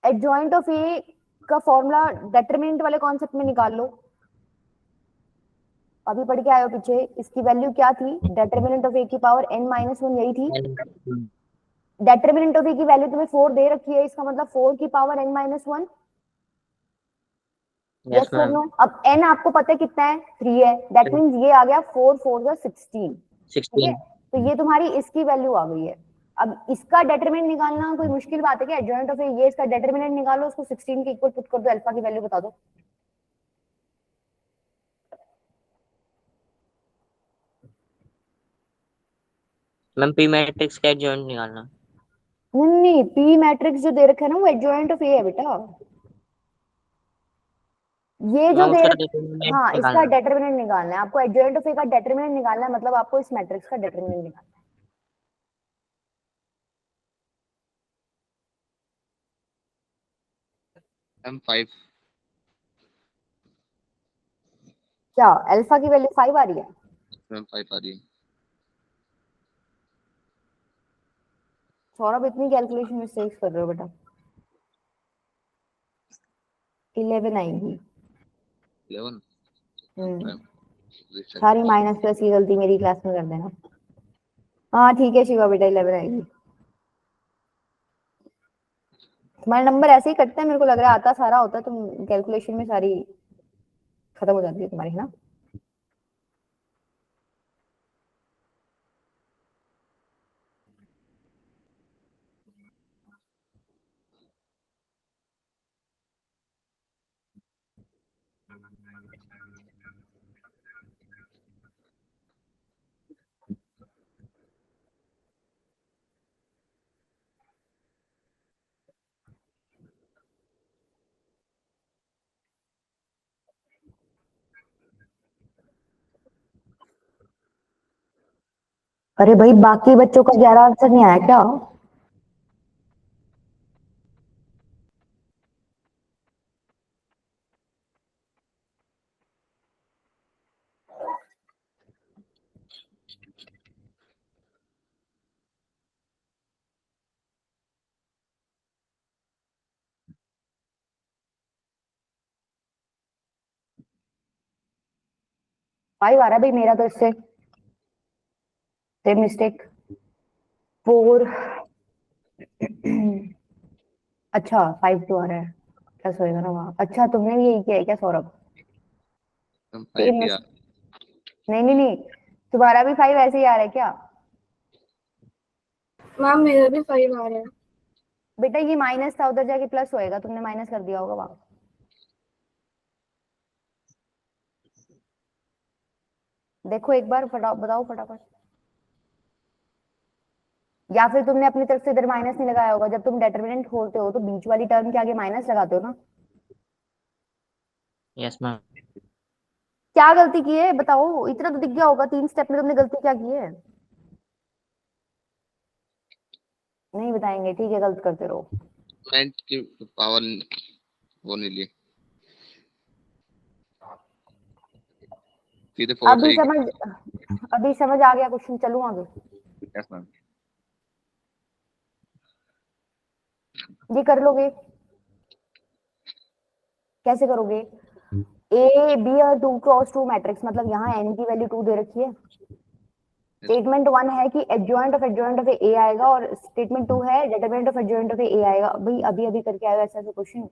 एडजॉइंट ऑफ A का फॉर्मूला डेटरमिनेंट वाले कॉन्सेप्ट में निकाल लो। अभी पढ़ के आए हो पीछे, इसकी वैल्यू क्या थी? डेटरमिनेंट ऑफ A की पावर n-1 यही थी। डेटरमिनेंट ऑफ A की वैल्यू तुम्हें 4 दे रखी है, इसका मतलब 4 की power n-1। Yes yes or ma'am. no? अब n आपको पता है कितना है? 3 है। दैट मींस ये आ गया 4 4 16। ठीक 16। है, तो ये तुम्हारी इसकी वैल्यू आ गई है। अब इसका डेटरमिनेंट निकालना कोई मुश्किल बात है क्या? एडजॉइंट ऑफ ये, इसका डेटरमिनेंट निकालो, उसको 16 के इक्वल पुट कर दो, अल्फा की वैल्यू बता दो। मैम पी मैट्रिक्स का एडजॉइंट निकालना। नहीं नहीं, पी मैट्रिक्स जो दे रखा है ना वो एडजॉइंट ऑफ ए है बेटा। ये जो मैम दे उसका रखा, डिटरमिनेंट हाँ इसका निकालना। डेटरमिनेंट निकालना है आपको, एडजॉइंट ऑफ ए का डेटरमिनेंट निकालना है, मतलब आपको इस मैट्रिक्स का डेटरमिनेंट निकालना M5 है। क्या अल्फा की वैल्यू 5 आ रही है? M5 आ रही है। सौरभ इतनी कैलकुलेशन मिस्टेक्स कर रहे हो बेटा। 11 आएगी। 11 हम्म, रिसेट सारी माइनस प्लस की गलती मेरी क्लास में कर देना। हाँ ठीक है शिवा बेटा, 11 आएगी। तुम्हारे नंबर ऐसे ही कटते हैं, मेरे को लग रहा है आता सारा होता है, तुम कैलकुलेशन में सारी खत्म हो जाती है तुम्हारी, है ना? अरे भाई बाकी बच्चों का 11 आंसर नहीं आया क्या? फाइव आ रहा है भाई मेरा तो इससे, सेम मिस्टेक। 4। अच्छा 5 तो आ रहा है, प्लस होएगा ना वहाँ। अच्छा तुमने भी यही किया है क्या सौरभ? M5 सेम ही मिस आ नहीं नहीं नहीं, तुम्हारा भी 5 ऐसे ही आ रहा है क्या? मैम मेरा भी 5 आ रहा है। बेटा ये माइनस था, उधर जाके प्लस होएगा, तुमने माइनस कर दिया होगा वहां। देखो एक बार बताओ फटाफट। या फिर तुमने अपनी तरफ से इधर माइनस नहीं लगाया होगा, जब तुम डेटरमिनेंट खोलते हो तो बीच वाली टर्म के आगे माइनस लगाते हो ना। Yes ma'am. क्या गलती की है बताओ, इतना तो दिख गया होगा, 3 स्टेप में तुमने गलती क्या की है? नहीं बताएंगे, ठीक है, गलत करते रहो। 9 की पावर वो नहीं ली, सीधे 4 से अभी ही। समझ अभी समझ आ गया क्वेश्चन, चलूं आगे। Yes ma'am. ये कर लोगे? कैसे करोगे? ए बी और 2 क्रॉस 2 मैट्रिक्स, मतलब यहाँ एन की वैल्यू 2 दे रखी है। स्टेटमेंट 1 है कि एडजॉइंट ऑफ ए आएगा, और स्टेटमेंट 2 है डिटरमिनेंट ऑफ एडजॉइंट ऑफ ए आएगा। भाई अभी अभी करके आएगा ऐसा ऐसा क्वेश्चन,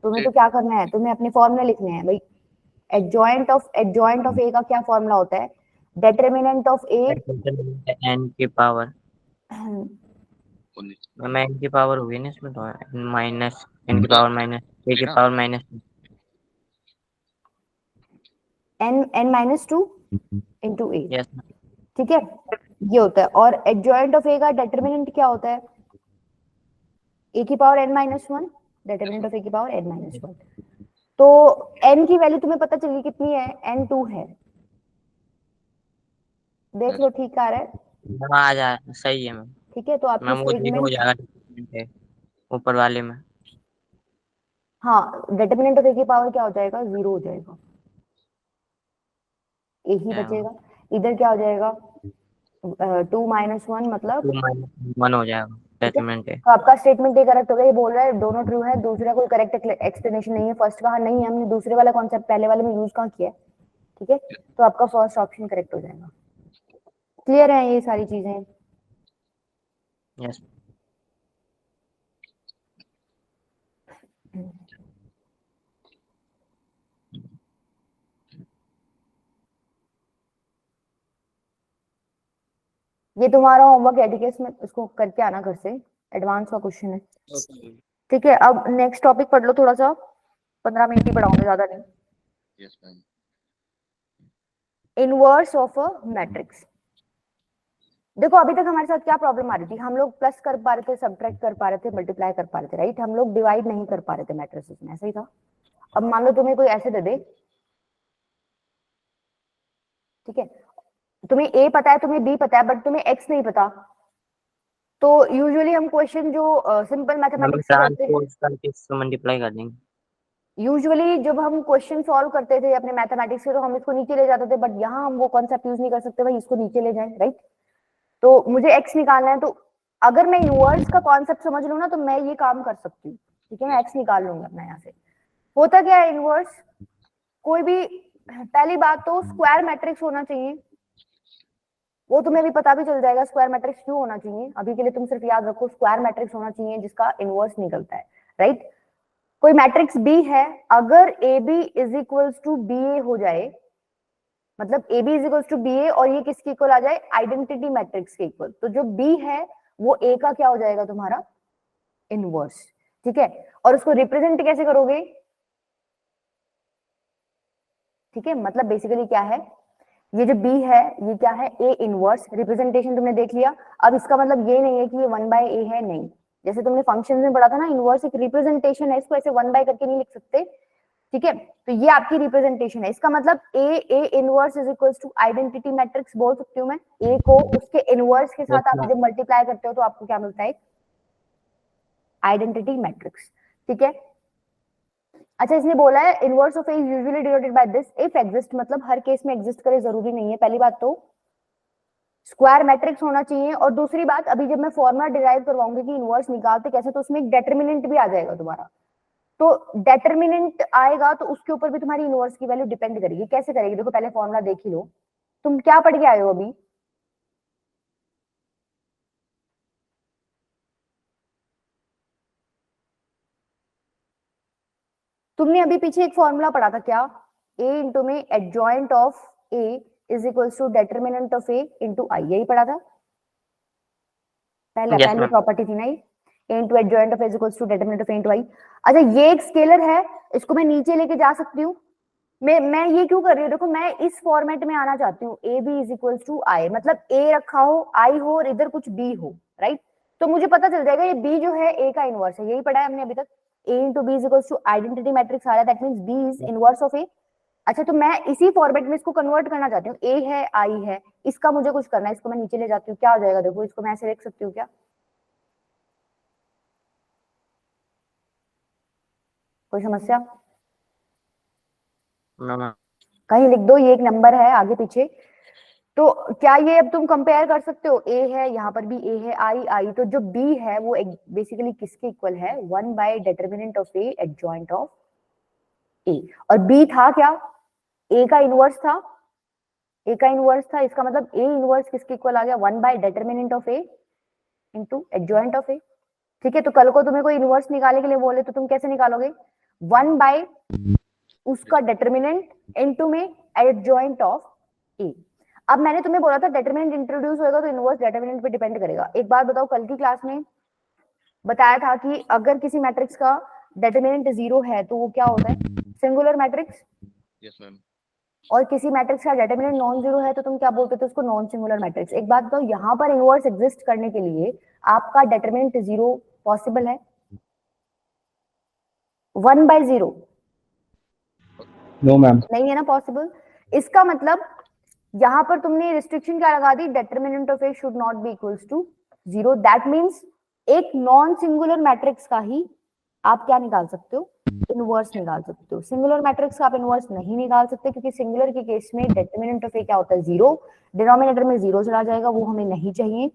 तुम्हें तो क्या करना है, तुम्हें अपने फॉर्मूला लिखने हैं भाई। एडजॉइंट ऑफ ए का क्या फॉर्मूला होता है? डिटरमिनेंट ऑफ ए, एन की पावर, मैम एन की पावर होगी ना इसमें, तो माइनस एन की पावर माइनस ए की पावर माइनस। एन -2 इंटू ए, यस ठीक है, ये होता है। और एडजॉइंट ऑफ ए का डिटरमिनेंट क्या होता है? ए की power n-1, determinant of A की पावर n-1। तो n की वैल्यू तुम्हें पता चली कितनी है? n2 है। देख लो ठीक आ रहा है? मैम, आ जा सही है मैम। ठीक है, तो आपकी मैम वो जीरो हो स्टेटमेंट, जाएगा determinant है ऊपर वाले में। हाँ डिटरमिनेंट ऑफ ए की पावर क्या हो जाएगा? 0 हो जाएगा, ए ही बचेगा। इधर क्या हो जाएगा? 2 - 1 मतलब, 2 - 1 हो जाएगा ठीक है। determinant है। तो आपका स्टेटमेंट ये करेक्ट हो गया, ये बोल रहा है दोनों ट्रू है, दूसरा कोई करेक्ट एक्सप्लेनेशन नहीं है। फर्स्ट कहा नहीं है हमने, दूसरे वाला कॉन्सेप्ट पहले वाले में यूज कहाँ किया है, ठीक है। तो आपका फर्स्ट ऑप्शन करेक्ट हो जाएगा। क्लियर है ये सारी चीजें? यस ये तुम्हारा होमवर्क एडिकेस में, इसको करके आना घर से, एडवांस का क्वेश्चन है, ठीक है। अब नेक्स्ट टॉपिक पढ़ लो थोड़ा सा, 15 मिनट ही पढ़ाऊंगी, ज्यादा नहीं। Yes ma'am. Inverse of a matrix. देखो अभी तक हमारे साथ क्या प्रॉब्लम आ रही थी, हम लोग प्लस कर पा रहे थे, सब्ट्रैक्ट कर पा रहे थे, मल्टीप्लाई कर पा रहे थे, राइट। हम लोग डिवाइड नहीं कर पा रहे थे मैट्रिसेस में, ऐसा ही था। अब मान लो तुम्हें कोई ऐसे दे दे, ठीक है, तुम्हें ए पता है, तुम्हें बी पता है, बट तुम्हें एक्स नहीं पता, तो यूजुअली हम क्वेश्चन जो सिंपल हम मैथमेटिक्स से करते हैं, ट्रांसपोज करके इसको मल्टीप्लाई कर देंगे। यूजुअली जब हम क्वेश्चन सॉल्व करते थे अपने मैथमेटिक्स के, तो हम इसको नीचे ले जाते थे, बट यहाँ हम वो कॉन्सेप्ट यूज नहीं कर सकते भाई इसको नीचे ले जाए, राइट। तो मुझे एक्स निकालना है, तो अगर मैं इनवर्स का कॉन्सेप्ट समझ लूँ ना, तो मैं ये काम कर सकती हूँ, ठीक है, मैं एक्स निकाल लूंगा अपना यहाँ से। होता क्या है इनवर्स, कोई भी, पहली बात तो स्क्वायर मैट्रिक्स होना चाहिए, वो तुम्हें भी पता भी चल जाएगा स्क्वायर मैट्रिक्स क्यों होना चाहिए। अभी के लिए तुम सिर्फ याद रखो स्क्वायर मैट्रिक्स होना चाहिए जिसका इनवर्स निकलता है, राइट। कोई मैट्रिक्स बी है, अगर A B is equals to B A हो जाए, मतलब A B is equals to B A, और ये किसके इक्वल आ जाए, आइडेंटिटी मैट्रिक्स के इक्वल, तो जो बी है वो ए का क्या हो जाएगा, तुम्हारा इनवर्स, ठीक है। और उसको रिप्रेजेंट कैसे करोगे, ठीक है, मतलब बेसिकली क्या है, ये जो बी है ये क्या है, ए इनवर्स, रिप्रेजेंटेशन तुमने देख लिया। अब इसका मतलब ये नहीं है कि ये 1/a है, नहीं, जैसे तुमने फंक्शन में पढ़ा था ना, इनवर्स एक रिप्रेजेंटेशन है, इसको ऐसे 1 करके नहीं लिख सकते, ठीक है। तो ये आपकी रिप्रेजेंटेशन है, इसका मतलब A inverse is equals to identity matrix बोल सकती हूँ मैं, ए को उसके इनवर्स के साथ आप जब मल्टीप्लाई करते हो तो आपको क्या मिलता है, आइडेंटिटी मैट्रिक्स, ठीक है। अच्छा, इसने बोला है inverse of A is usually denoted by this if exist, मतलब हर केस में एग्जिस्ट करे जरूरी नहीं है, पहली बात तो स्क्वायर मैट्रिक्स होना चाहिए, और दूसरी बात अभी जब मैं फॉर्मूला डिराइव करवाऊंगी कि इनवर्स निकालते कैसे, तो उसमें एक डेटरमिनेंट भी आ जाएगा तुम्हारा, तो डेटरमिनेंट आएगा तो उसके ऊपर भी तुम्हारी इनवर्स की वैल्यू डिपेंड करेगी। कैसे करेगी, देखो पहले फॉर्मूला देख ही लो, तुम क्या पढ़ के आए हो अभी, तुमने अभी पीछे एक फॉर्मूला पढ़ा था क्या, ए इंटू में adjoint of A is equals to determinant of A into I, यही पढ़ा था पहले, Yes, पहली ma'am. प्रॉपर्टी थी ना ये, A into adjoint of A is equals to determinant of A into I. अच्छा, ये एक स्केलर है, इसको मैं नीचे लेके जा सकती हूँ, मैं ये क्यों कर रही हूँ, देखो मैं इस फॉर्मेट में आना चाहती हूँ, A B is equals to I, मतलब ए रखा हो, आई हो, और इधर कुछ बी हो, राइट। तो मुझे पता चल जाएगा ये बी जो है ए का इनवर्स है, यही पढ़ा है हमने अभी तक, A into B is equals to identity matrix आ रहा है, that means B is inverse of A. अच्छा, तो मैं इसी फॉर्मेट में इसको कन्वर्ट करना चाहती हूँ, ए है आई है, इसका मुझे कुछ करना है, इसको मैं नीचे ले जाती हूँ, क्या हो जाएगा, देखो इसको मैं ऐसे लिख सकती हूँ क्या, कोई समस्या, No, ma'am. कहीं लिख दो, ये एक नंबर है आगे पीछे, तो क्या ये अब तुम कंपेयर कर सकते हो, ए है यहाँ पर भी, ए है, आई आई, तो जो बी है वो बेसिकली किसके इक्वल है, 1/डेटरमिनेंट ऑफ ए एडजॉइंट ऑफ ए, और बी था क्या, ए का इनवर्स था, ए का इनवर्स था, इसका मतलब ए इनवर्स किसके इक्वल आ गया, one by determinant of A into adjoint of A, ठीक है। तो कल को तुम्हें कोई इनवर्स निकालने के लिए बोले तो तुम कैसे निकालोगे, 1/ उसका डेटरमिनेंट इनटू में एडजॉइंट ऑफ ए। अब मैंने तुम्हें बोला था डेटरमिनेंट इंट्रोड्यूस होएगा तो इनवर्स डेटरमिनेंट पे डिपेंड करेगा। एक बात बताओ, कल की क्लास में बताया था कि अगर किसी मैट्रिक्स का डेटरमिनेंट 0 है तो वो क्या होता है, सिंगुलर मैट्रिक्स, यस मैम। और किसी मैट्रिक्स का डेटरमिनेंट नॉन जीरो है तो तुम क्या बोलते थे उसको, नॉन सिंगुलर मैट्रिक्स। एक बात बताओ, यहाँ पर इनवर्स एग्जिस्ट करने के लिए आपका डेटरमिनेंट 0 पॉसिबल है, 1/0 नो मैम, नहीं है ना पॉसिबल। इसका मतलब यहाँ पर तुमने रिस्ट्रिक्शन क्या लगा दी, determinant of A should not be equals to 0, that means एक नॉन सिंगुलर मैट्रिक्स का ही आप क्या निकाल सकते हो, इनवर्स निकाल सकते हो। सिंगुलर मैट्रिक्स का आप इनवर्स नहीं निकाल सकते, क्योंकि सिंगुलर के केस में डेटरमिनेंट ऑफ ए क्या होता है, 0, डिनोमिनेटर में 0 चला जाएगा, वो हमें नहीं चाहिए।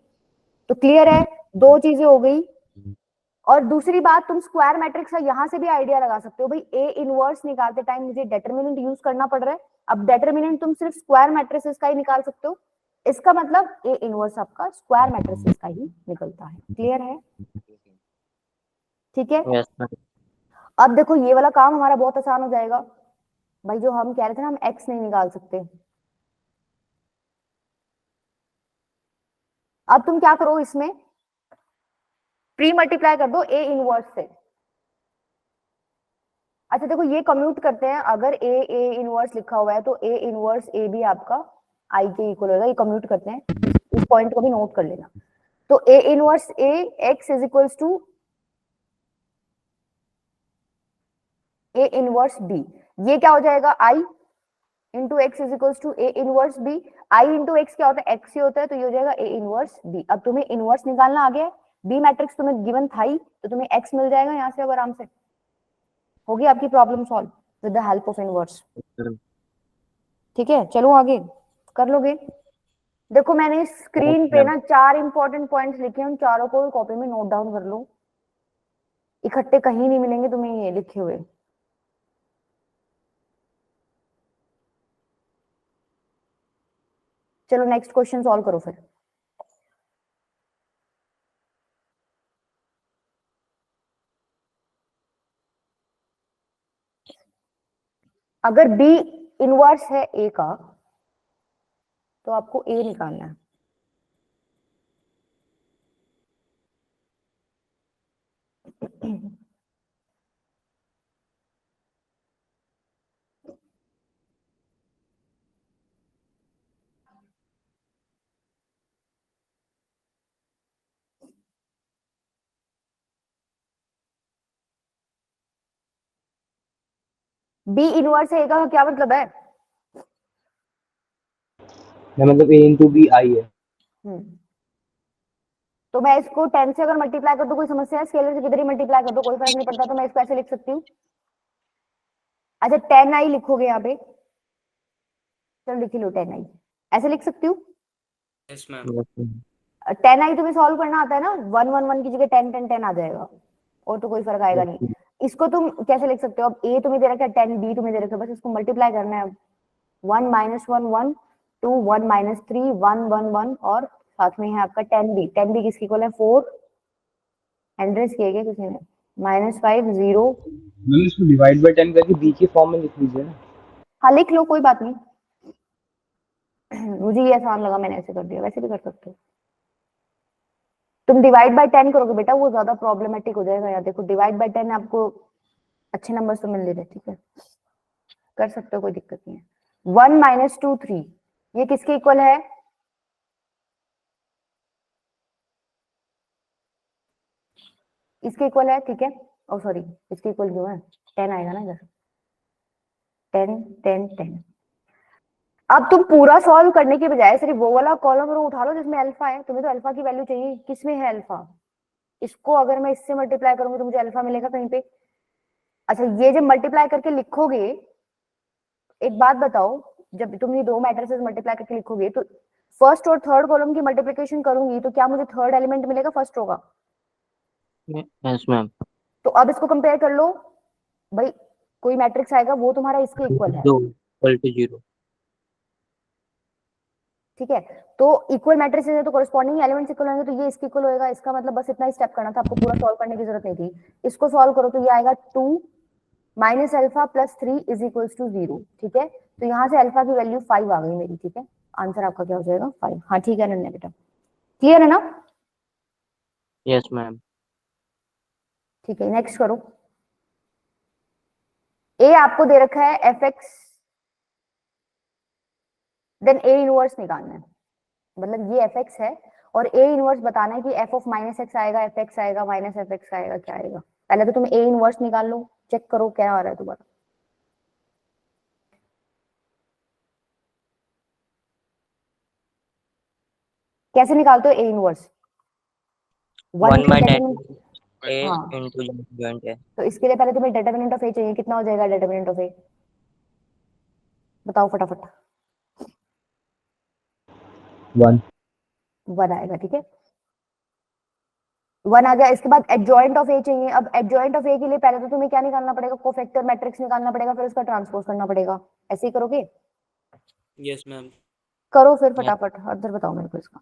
तो क्लियर है, दो चीजें हो गई। और दूसरी बात, तुम स्क्वायर मैट्रिक्स का यहाँ से भी आइडिया लगा सकते हो, भाई ए इनवर्स निकालते टाइम मुझे डेटरमिनेंट यूज करना पड़ रहा है, अब डेटरमिनेंट तुम सिर्फ स्क्वायर मैट्रिसेस का ही निकाल सकते हो, इसका मतलब ए इनवर्स आपका स्क्वायर मैट्रिसेस का ही निकलता है। क्लियर है, ठीक है। Yes, ma'am. अब देखो ये वाला काम हमारा बहुत आसान हो जाएगा भाई, जो हम कह रहे थे ना हम एक्स नहीं निकाल सकते, अब तुम क्या करो, इसमें प्री मल्टीप्लाई कर दो ए इनवर्स से। अच्छा देखो, ये कम्यूट करते हैं, अगर ए इनवर्स लिखा हुआ है तो ए इनवर्स ए भी आपका आई के इक्वल होगा, ये कम्यूट करते हैं, इस पॉइंट को भी नोट कर लेना। तो A inverse A X is equals to A inverse B, ये क्या हो जाएगा, I into X is equals to A inverse B. I into X क्या होता है, एक्स ही होता है, तो ये हो जाएगा ए इनवर्स बी। अब तुम्हें इनवर्स निकालना आ गया है, बी मैट्रिक्स तुम्हें गिवन था ही, तो तुम्हें एक्स मिल जाएगा यहाँ से, अब आराम से होगी आपकी problem solve with the help of inverse. ठीक है, चलो आगे कर लोगे। देखो मैंने स्क्रीन पे ना 4 इंपॉर्टेंट पॉइंट्स लिखे हैं, उन चारों को कॉपी में नोट डाउन कर लो, इकट्ठे कहीं नहीं मिलेंगे तुम्हें ये लिखे हुए। चलो नेक्स्ट क्वेश्चन सॉल्व करो फिर। अगर बी इनवर्स है ए का, तो आपको ए निकालना है। बी इनवर्स है ए का क्या मतलब है? मतलब ए इंटू बी आई है। तो मैं इसको 10 से अगर मल्टीप्लाई कर दूं कोई समस्या है? स्केलर से किधर ही मल्टीप्लाई कर दो कोई फर्क नहीं पड़ता, तो मैं इसको ऐसे लिख सकती हूँ। अच्छा 10 आई लिखोगे यहाँ पे, चलो लिख लो 10 आई, ऐसे लिख सकती हूँ। Yes ma'am. 10 आई तुम्हें सॉल्व करना आता है ना, 1 1 1 की जगह 10 10 10 आ जाएगा, और तो कोई फर्क आएगा नहीं। इसको तुम कैसे लिख सकते हो, अब ए तुम्हें दे रखा है 10, बी तुम्हें दे रखा है, बस इसको मल्टीप्लाई करना है। 1 माइनस 1 1 2 1 माइनस 3 1 1 1, और साथ में है आपका 10 बी। 10 बी किसकी इक्वल है 4, एंड्रेस किए गए किसी ने, माइनस 5 0। मैम इसको डिवाइड बाय 10 करके बी के फॉर्म में लिख लीजिए ना। हाँ लिख लो कोई बात नहीं, मुझे ये आसान लगा मैंने ऐसे कर दिया, वैसे भी कर सकते हो। तुम डिवाइड बाय 10 करोगे बेटा वो ज्यादा प्रॉब्लमेटिक हो जाएगा, यार देखो डिवाइड बाय 10 आपको अच्छे नंबर तो मिल रहे, ठीक है कर सकते हो, कोई दिक्कत नहीं है। 1 माइनस 2 3, ये किसके इक्वल है? इसके इक्वल है, ठीक है। ओ सॉरी, इसके इक्वल क्यों है, 10 आएगा ना इधर, 10 10 10। अब तुम पूरा सॉल्व करने के बजाय सिर्फ वो वाला कॉलम रो उठा लो जिसमें अल्फा है, तुम्हें तो अल्फा की वैल्यू चाहिए, किसमें है अल्फा? इसको अगर मैं इससे मल्टीप्लाई करूंगी तो मुझे अल्फा मिलेगा कहीं पे। अच्छा ये जब मल्टीप्लाई करके लिखोगे, एक बात बताओ, जब तुम ये दो मैट्रिसेस मल्टीप्लाई करके लिखोगे तो फर्स्ट और थर्ड कॉलम की मल्टीप्लिकेशन करूंगी तो क्या मुझे थर्ड एलिमेंट मिलेगा फर्स्ट रो का? Yes ma'am. तो अब इसको कंपेयर कर लो भाई, कोई मैट्रिक्स आएगा वो तुम्हारा इसके इक्वल है, 2 इक्वल टू 0। ठीक है। तो इक्वल मैट्रिसेस है तो कोरिस्पॉन्डिंग एलिमेंट्स इक्वल होंगे, तो ये इसके इक्वल होएगा, इसका मतलब बस इतना ही स्टेप करना था, आपको पूरा सॉल्व करने की जरूरत नहीं थी। इसको सॉल्व करो तो ये आएगा 2 minus alpha plus 3 is equals to 0, ठीक है। तो यहाँ से अल्फा की वैल्यू 5 आ गई मेरी, ठीक है। आंसर आपका क्या हो जाएगा 5। हाँ ठीक है अनन्या बेटा, क्लियर है ना? Yes ma'am. ठीक है नेक्स्ट करो। ए आपको दे रखा है F X, then A inverse निकालना है, मतलब ये एफ एक्स है और ए इनवर्स बताना है कि एफ ऑफ माइनस एक्स आएगा, एफ एक्स आएगा, माइनस एफ एक्स आएगा, क्या आएगा? पहले तो तुम ए इनवर्स निकाल लो, चेक करो क्या आ रहा है तुम्हारा। कैसे निकालते हो ए इनवर्स? 1 बाय डिटरमिनेंट, ए हाँ इंटू जॉइंट है। तो इसके लिए पहले तुम्हें डिटरमिनेंट ऑफ ए चाहिए, कितना हो जाएगा डिटरमिनेंट ऑफ ए, बताओ फटाफट। 1। 1 आएगा, ठीक है 1 आ गया। इसके बाद एडजॉइंट ऑफ ए चाहिए। अब एडजॉइंट ऑफ ए के लिए पहले तो तुम्हें क्या निकालना पड़ेगा, कोफैक्टर मैट्रिक्स निकालना पड़ेगा, फिर उसका ट्रांसपोज करना पड़ेगा। ऐसे ही करोगे? Yes ma'am. करो फिर फटाफट, अदर बताओ मेरे को इसका।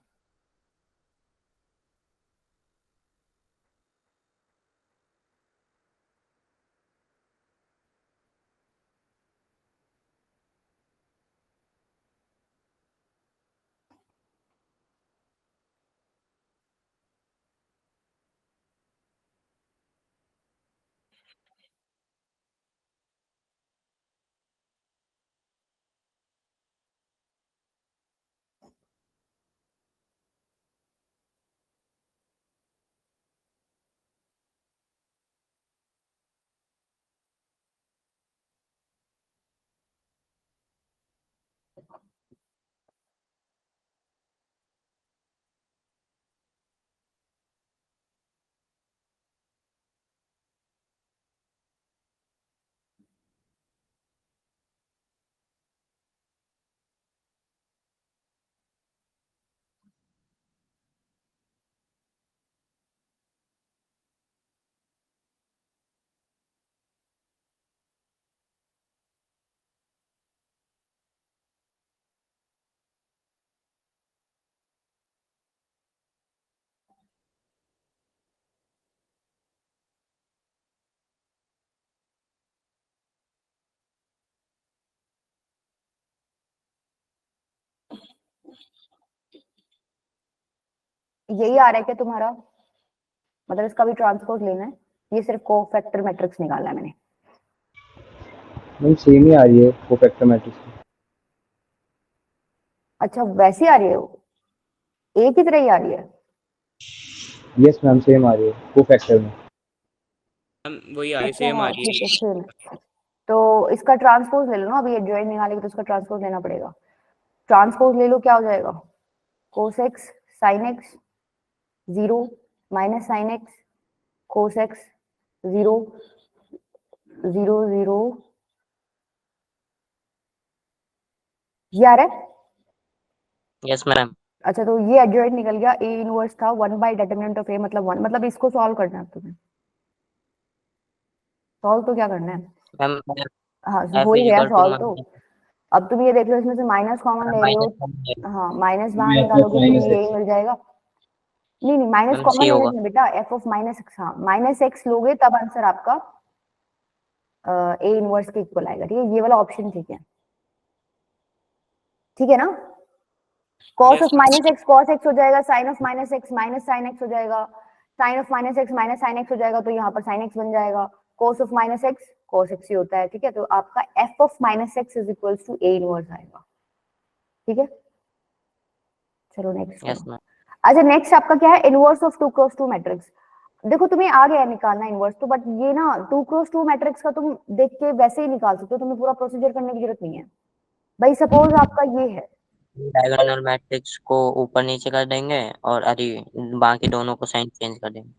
यही आ रहा है क्या तुम्हारा? मतलब इसका भी ट्रांसपोज लेना है? ये सिर्फ कोफैक्टर मैट्रिक्स निकालना है मैंने। मैम सेम ही आ रही है कोफैक्टर मैट्रिक्स। अच्छा वैसी आ रही है वो, एक ही तरह ही आ रही है। यस मैम सेम आ रही है कोफैक्टर में। मैम वही आ रही, अच्छा सेम आ हाँ रही ठीक है, है। सेम। तो इसका ट्रांसपोज ले लो ना, अभी एडजॉइंट निकालेंगे तो इसका ट्रांसपोज लेना पड़ेगा। ट्रांसपोज ले लो, क्या हो जाएगा? Cos x sine x 0 minus sine x cos x 0 0 0, ये आ रहा है। Yes ma'am. अच्छा तो ये एडजॉइंट निकल गया, ए इनवर्स था 1 बाय डिटरमिनेंट ऑफ ए मतलब 1, मतलब इसको सॉल्व करना है अब तुम्हें। सॉल्व तो क्या करना है? मैम हाँ एफ हो ही इज गया इक्वल टू सॉल्व तो। अब तुम ये देख लो, इसमें से माइनस कॉमन ले रहे हो। माइनस हाँ माइनस बाहर निकालोगे तुम्हें यही मिल जाएगा। नहीं नहीं, माइनस मैम कॉमन सी लेने होगा। से बेटा एफ ऑफ माइनस एक्स, हाँ माइनस एक्स लोगे तब आंसर आपका ए इनवर्स के इक्वल आएगा। ठीक है, ये वाला ऑप्शन ठीक है, ठीक है ना? कॉस यस of minus X cos X हो जाएगा, sine of minus X minus sine X हो जाएगा, sine of minus X minus sine X हो जाएगा, तो यहाँ पर साइन एक्स बन जाएगा। Cos of minus X cos X ही होता है। ठीक है, तो आपका F of minus X is equals to A inverse आएगा। ठीक है, चलो नेक्स्ट यस करो। मैम। अच्छा नेक्स्ट आपका क्या है? Inverse of 2x2 matrix. देखो तुम्हें आ गया निकालना इनवर्स तो, बट ये ना 2x2 मैट्रिक्स का तुम देख के वैसे ही निकाल सकते हो, तुम्हें पूरा प्रोसीजर करने की जरूरत नहीं है। भाई सपोज आपका ये है, डायगोनल मैट्रिक्स को ऊपर नीचे कर देंगे और अरे बाकी दोनों को साइन चेंज कर देंगे।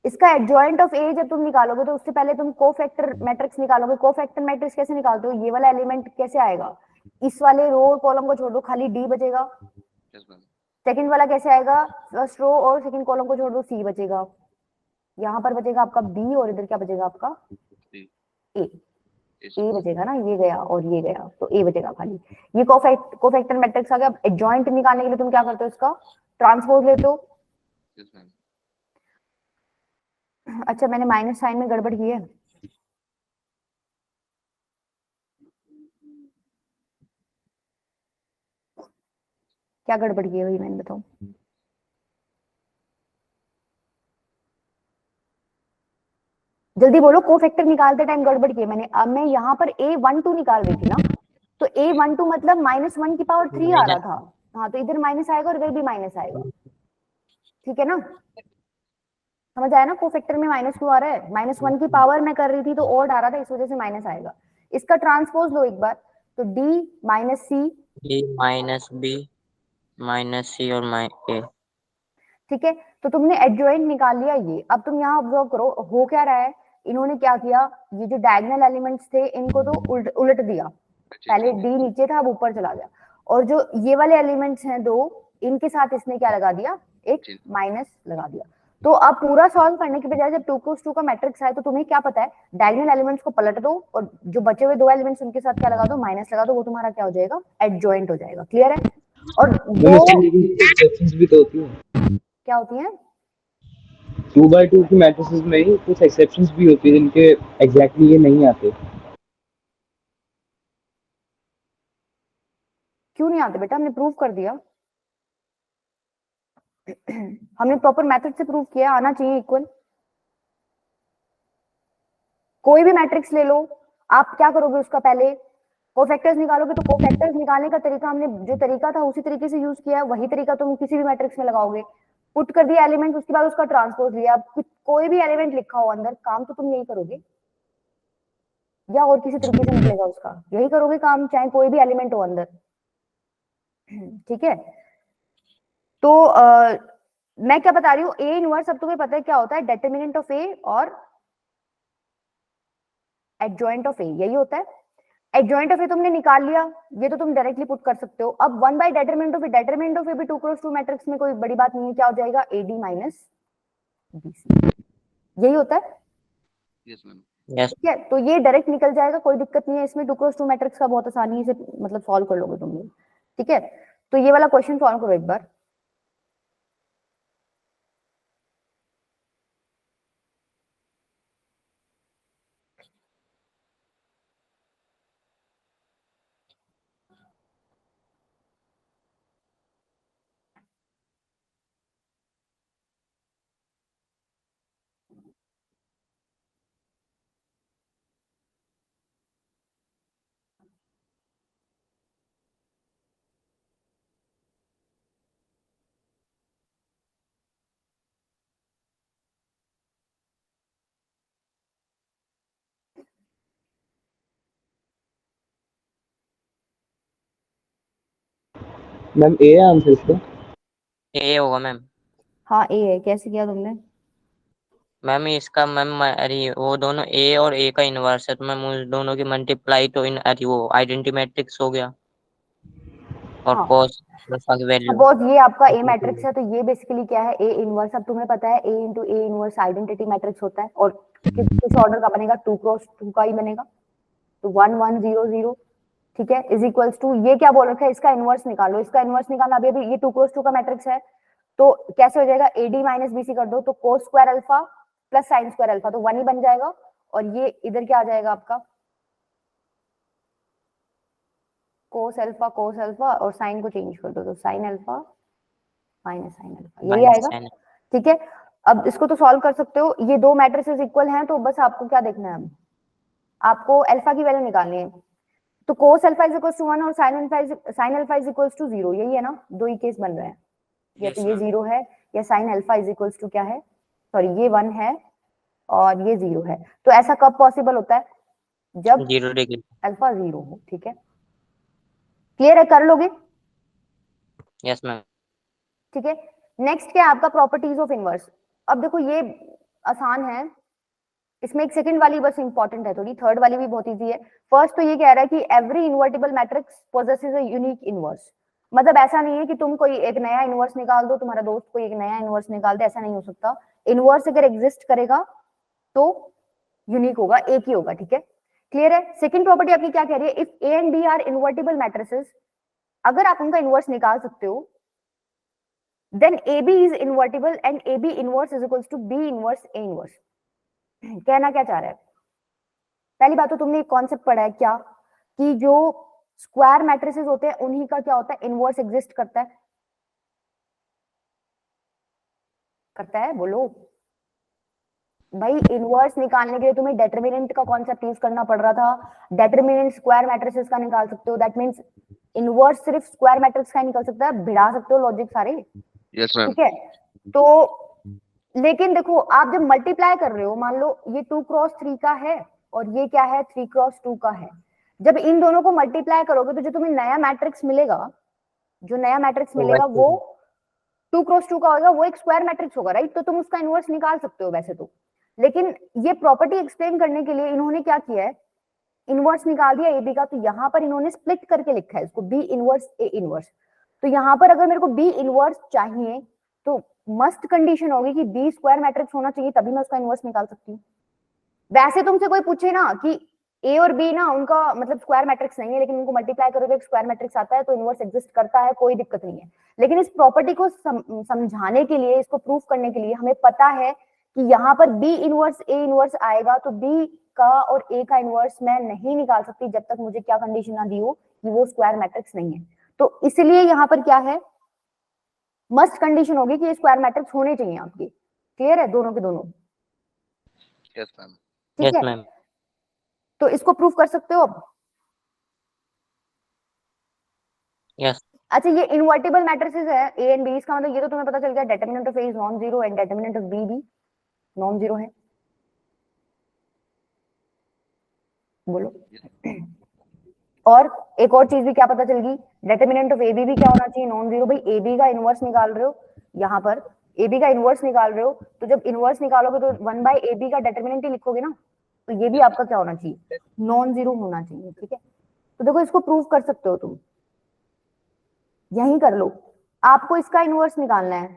इसका एडजॉइंट ऑफ ए जब तुम निकालोगे तो उससे पहले तुम कोफैक्टर मैट्रिक्स निकालोगे। कोफैक्टर मैट्रिक्स कैसे निकालते हो? ये वाला एलिमेंट कैसे आएगा? इस वाले रो और कॉलम को छोड़ दो, खाली डी बचेगा। Yes ma'am. सेकंड वाला कैसे आएगा? फर्स्ट रो और सेकंड कॉलम को छोड़ दो, सी बचेगा। यहाँ पर बचेगा आपका बी और इधर क्या बचेगा आपका? जी। ए। इस ए बचेगा ना, ये गया और ये गया तो ए बचेगा खाली। ये कोफैक्टर मैट्रिक्स आ गया। अब एडजॉइंट निकालने के लिए तुम क्या करते हो? इसका ट्रांसपोज लेते हो। Yes ma'am. अच्छा मैंने माइनस साइन में गड़बड़ की है। क्या गड़बड़ की है भाई, मैंने बताऊं? जल्दी बोलो, कोफैक्टर निकालते टाइम गड़बड़ की है मैंने। अब मैं यहाँ पर a12 निकाल रही थी ना, तो a12 मतलब -1 की पावर 3 आ रहा था। हाँ तो इधर माइनस आएगा और इधर भी माइनस आएगा। ठीक है ना, समझ आया ना? कोफैक्टर में माइनस क्यों आ रहा है? -1 की पावर मैं कर रही थी तो और आ रहा था, इस वजह से माइनस आएगा। इसका ट्रांसपोज लो एक बार, तो d माइनस सी। बी माइनस बी माइनस सी और ए। ठीक है, तो तुमने एडजॉइंट निकाल लिया ये। अब तुम यहाँ ऑब्जर्व करो हो क्या रहा है। इन्होंने क्या किया, ये जो डायगोनल एलिमेंट्स थे इनको तो उलट दिया। पहले डी नीचे था अब ऊपर चला गया, और जो ये वाले एलिमेंट्स हैं दो, इनके साथ इसने क्या लगा दिया? एक माइनस लगा दिया। तो अब पूरा सॉल्व करने के बजाय जब 2x2 का मैट्रिक्स आए तो तुम्हें क्या पता है, डायगोनल एलिमेंट्स को पलट दो और जो बचे हुए दो एलिमेंट्स उनके साथ क्या लगा दो? माइनस लगा दो। वो तुम्हारा क्या हो जाएगा? एडजॉइंट हो जाएगा। क्लियर है? और मैम वो इसमें एक्सेप्शंस भी तो होती है। क्या होती है? 2x2 की मैट्रिसेस में ही कुछ एक्सेप्शंस भी होती है जिनके एग्जैक्टली ये नहीं आते। क्यों नहीं आते बेटा? हमने प्रूव कर दिया। हमने प्रॉपर मेथड से प्रूव किया, आना चाहिए इक्वल। कोई भी मैट्रिक्स ले लो, आप क्या करोगे? उसका पहले कोफैक्टर्स निकालोगे, तो कोफैक्टर्स निकालने का तरीका हमने जो तरीका था उसी तरीके से यूज किया है, वही तरीका तुम किसी भी मैट्रिक्स में लगाओगे। पुट कर दिया एलिमेंट, उसके बाद उसका ट्रांसपोज लिया। अब कोई भी एलिमेंट लिखा हो अंदर, काम तो तुम यही करोगे या और किसी तरीके से निकलेगा उसका? यही करोगे काम, चाहे कोई भी एलिमेंट हो अंदर। ठीक है, तो मैं क्या बता रही हूँ, ए इनवर्स अब तुम्हें पता है क्या होता है? डिटरमिनेंट ऑफ ए और एडजॉइंट ऑफ ए, यही होता है। एडजॉइंट ऑफ ए तुमने निकाल लिया, ये तो तुम डायरेक्टली पुट कर सकते हो। अब 1 by determinant of A, determinant of A भी 2x2 मैट्रिक्स में कोई बड़ी बात नहीं है। क्या हो जाएगा? एडी माइनस बीसी, यही होता है। Yes ma'am. यस। ठीक है, तो ये डायरेक्ट निकल जाएगा, कोई दिक्कत नहीं है इसमें। 2x2 मैट्रिक्स का बहुत आसानी से मतलब सॉल्व कर लोगे तुम लोग। ठीक है, तो ये वाला क्वेश्चन सॉल्व करो एक बार। मैम ए है आंसर इसका? ए होगा मैम। हाँ ए है। कैसे किया तुमने? मैम इसका मैम अरे वो दोनों ए और ए का इनवर्स है तो मैम उस दोनों की मल्टीप्लाई तो इन अरे वो आइडेंटिटी मैट्रिक्स हो गया और हाँ कॉस अल्फा की वैल्यू। सपोज ये आपका ए मैट्रिक्स है तो ये बेसिकली क्या है, ए इनवर्स। अब तुम्हें पता है A into A inverse identity matrix होता है और किस ऑर्डर का बनेगा, 2x2 का ही बनेगा। तो 1 1 0 0 ठीक है इज इक्वल्स टू, ये क्या बोल रखा है, इसका इनवर्स निकालो। इसका इनवर्स निकालना अभी अभी ये 2x2 का मैट्रिक्स है तो कैसे हो जाएगा, एडी माइनस बीसी कर दो तो cos square alpha plus sine square alpha तो 1 ही बन जाएगा। और ये इधर क्या आ जाएगा आपका कोस अल्फा और साइन को चेंज कर दो तो sine alpha minus sine alpha यही आएगा। ठीक है अब इसको तो सॉल्व कर सकते हो, ये दो मैट्रिसेस इक्वल हैं तो बस आपको क्या देखना है, अब आपको अल्फा की वैल्यू निकालनी है। तो cos alpha is equal to 1 और sine alpha is equal to 0, यही है ना, दो ही केस बन रहे हैं। या तो ये 0 है या sine alpha is equal to क्या है, सॉरी ये 1 है और ये 0 है। तो ऐसा कब पॉसिबल होता है, जब 0 डिग्री। अल्फा 0 हो। ठीक है क्लियर है, कर लोगे? Yes ma'am. ठीक है नेक्स्ट क्या है आपका प्रॉपर्टीज ऑफ इनवर्स। अब देखो ये आसान है, इसमें एक सेकंड वाली बस इंपॉर्टेंट है थोड़ी, थर्ड वाली भी बहुत इजी है। फर्स्ट तो ये कह रहा है कि every invertible matrix possesses a unique inverse. मतलब ऐसा नहीं है कि तुम कोई एक नया इनवर्स निकाल दो, तुम्हारा दोस्त कोई एक नया इनवर्स निकाल दे, ऐसा नहीं हो सकता। इनवर्स अगर एग्जिस्ट करेगा तो यूनिक होगा, एक ही होगा। ठीक है क्लियर है। सेकंड प्रॉपर्टी आपकी क्या कह रही है, if A and B are invertible matrices, अगर आप उनका इनवर्स निकाल सकते हो then AB is invertible and AB inverse is equals to B inverse A inverse। कहना क्या चाह रहा है, पहली बात तो तुमने एक कॉन्सेप्ट पढ़ा है क्या, कि जो स्क्वायर मैट्रिसेस होते हैं उन्हीं का क्या होता है, इनवर्स एग्जिस्ट करता है। करता है बोलो भाई। इनवर्स निकालने के लिए तुम्हें डेटरमिनेंट का कॉन्सेप्ट यूज करना पड़ रहा था। डेटरमिनेंट स्क्वायर मैट्रिसेस का निकाल सकते हो, दैट मींस इनवर्स सिर्फ स्क्वायर मैट्रिक्स का ही निकल सकता है। भिड़ा सकते हो लॉजिक सारे। Yes ma'am. ठीक है तो लेकिन देखो आप जब मल्टीप्लाई कर रहे हो, मान लो ये 2x3 का है और ये क्या है 3x2 का है, जब इन दोनों को मल्टीप्लाई करोगे तो जो तुम्हें नया मैट्रिक्स मिलेगा, जो नया मैट्रिक्स मिलेगा वो 2x2 का होगा, वो एक स्क्वायर मैट्रिक्स होगा राइट। तो तुम उसका इनवर्स निकाल सकते हो वैसे तो, लेकिन ये प्रॉपर्टी एक्सप्लेन करने के लिए इन्होंने क्या किया है, इनवर्स निकाल दिया ए बी का, तो यहाँ पर इन्होंने स्प्लिट करके लिखा है इसको बी इनवर्स ए इनवर्स। तो यहाँ पर अगर मेरे को बी इनवर्स चाहिए तो मस्ट कंडीशन होगी कि बी स्क्वायर मैट्रिक्स होना चाहिए, तभी मैं उसका इनवर्स निकाल सकती हूँ। वैसे तुमसे कोई पूछे ना कि ए और बी ना उनका मतलब स्क्वायर मैट्रिक्स नहीं है, लेकिन उनको मल्टीप्लाई करोगे एक स्क्वायर मैट्रिक्स आता है तो इनवर्स एग्जिस्ट करता है, कोई दिक्कत नहीं है। लेकिन इस प्रॉपर्टी को समझाने के लिए, इसको प्रूफ करने के लिए हमें पता है कि यहाँ पर बी इनवर्स ए इनवर्स आएगा, तो बी का और ए का इनवर्स मैं नहीं निकाल सकती जब तक मुझे क्या कंडीशन ना दी हो कि वो स्क्वायर मैट्रिक्स नहीं है। तो इसलिए यहाँ पर क्या है, मस्ट कंडीशन होगी कि ये स्क्वायर मैट्रिक्स होने चाहिए आपके। क्लियर है दोनों के दोनों? Yes ma'am. ठीक है मैम। तो इसको प्रूफ कर सकते हो अब? यस। अच्छा ये इनवर्टिबल मैट्रिसेस है ए एंड बी, इसका मतलब ये तो तुम्हें पता चल गया determinant of A is non zero and determinant of B भी नॉन जीरो है। बोलो और एक और चीज भी क्या पता चल गई, डिटरमिनेंट ऑफ ए बी भी क्या होना चाहिए, नॉन जीरो। भाई ए बी का इनवर्स निकाल रहे हो, यहाँ पर ए बी का इनवर्स निकाल रहे हो, तो जब इनवर्स निकालोगे तो 1 बाय ए बी का डिटरमिनेंट ही लिखोगे ना, तो ये भी आपका क्या होना चाहिए, नॉन जीरो होना चाहिए। ठीक है तो देखो इसको प्रूव कर सकते हो तुम, यही कर लो। आपको इसका इनवर्स निकालना है,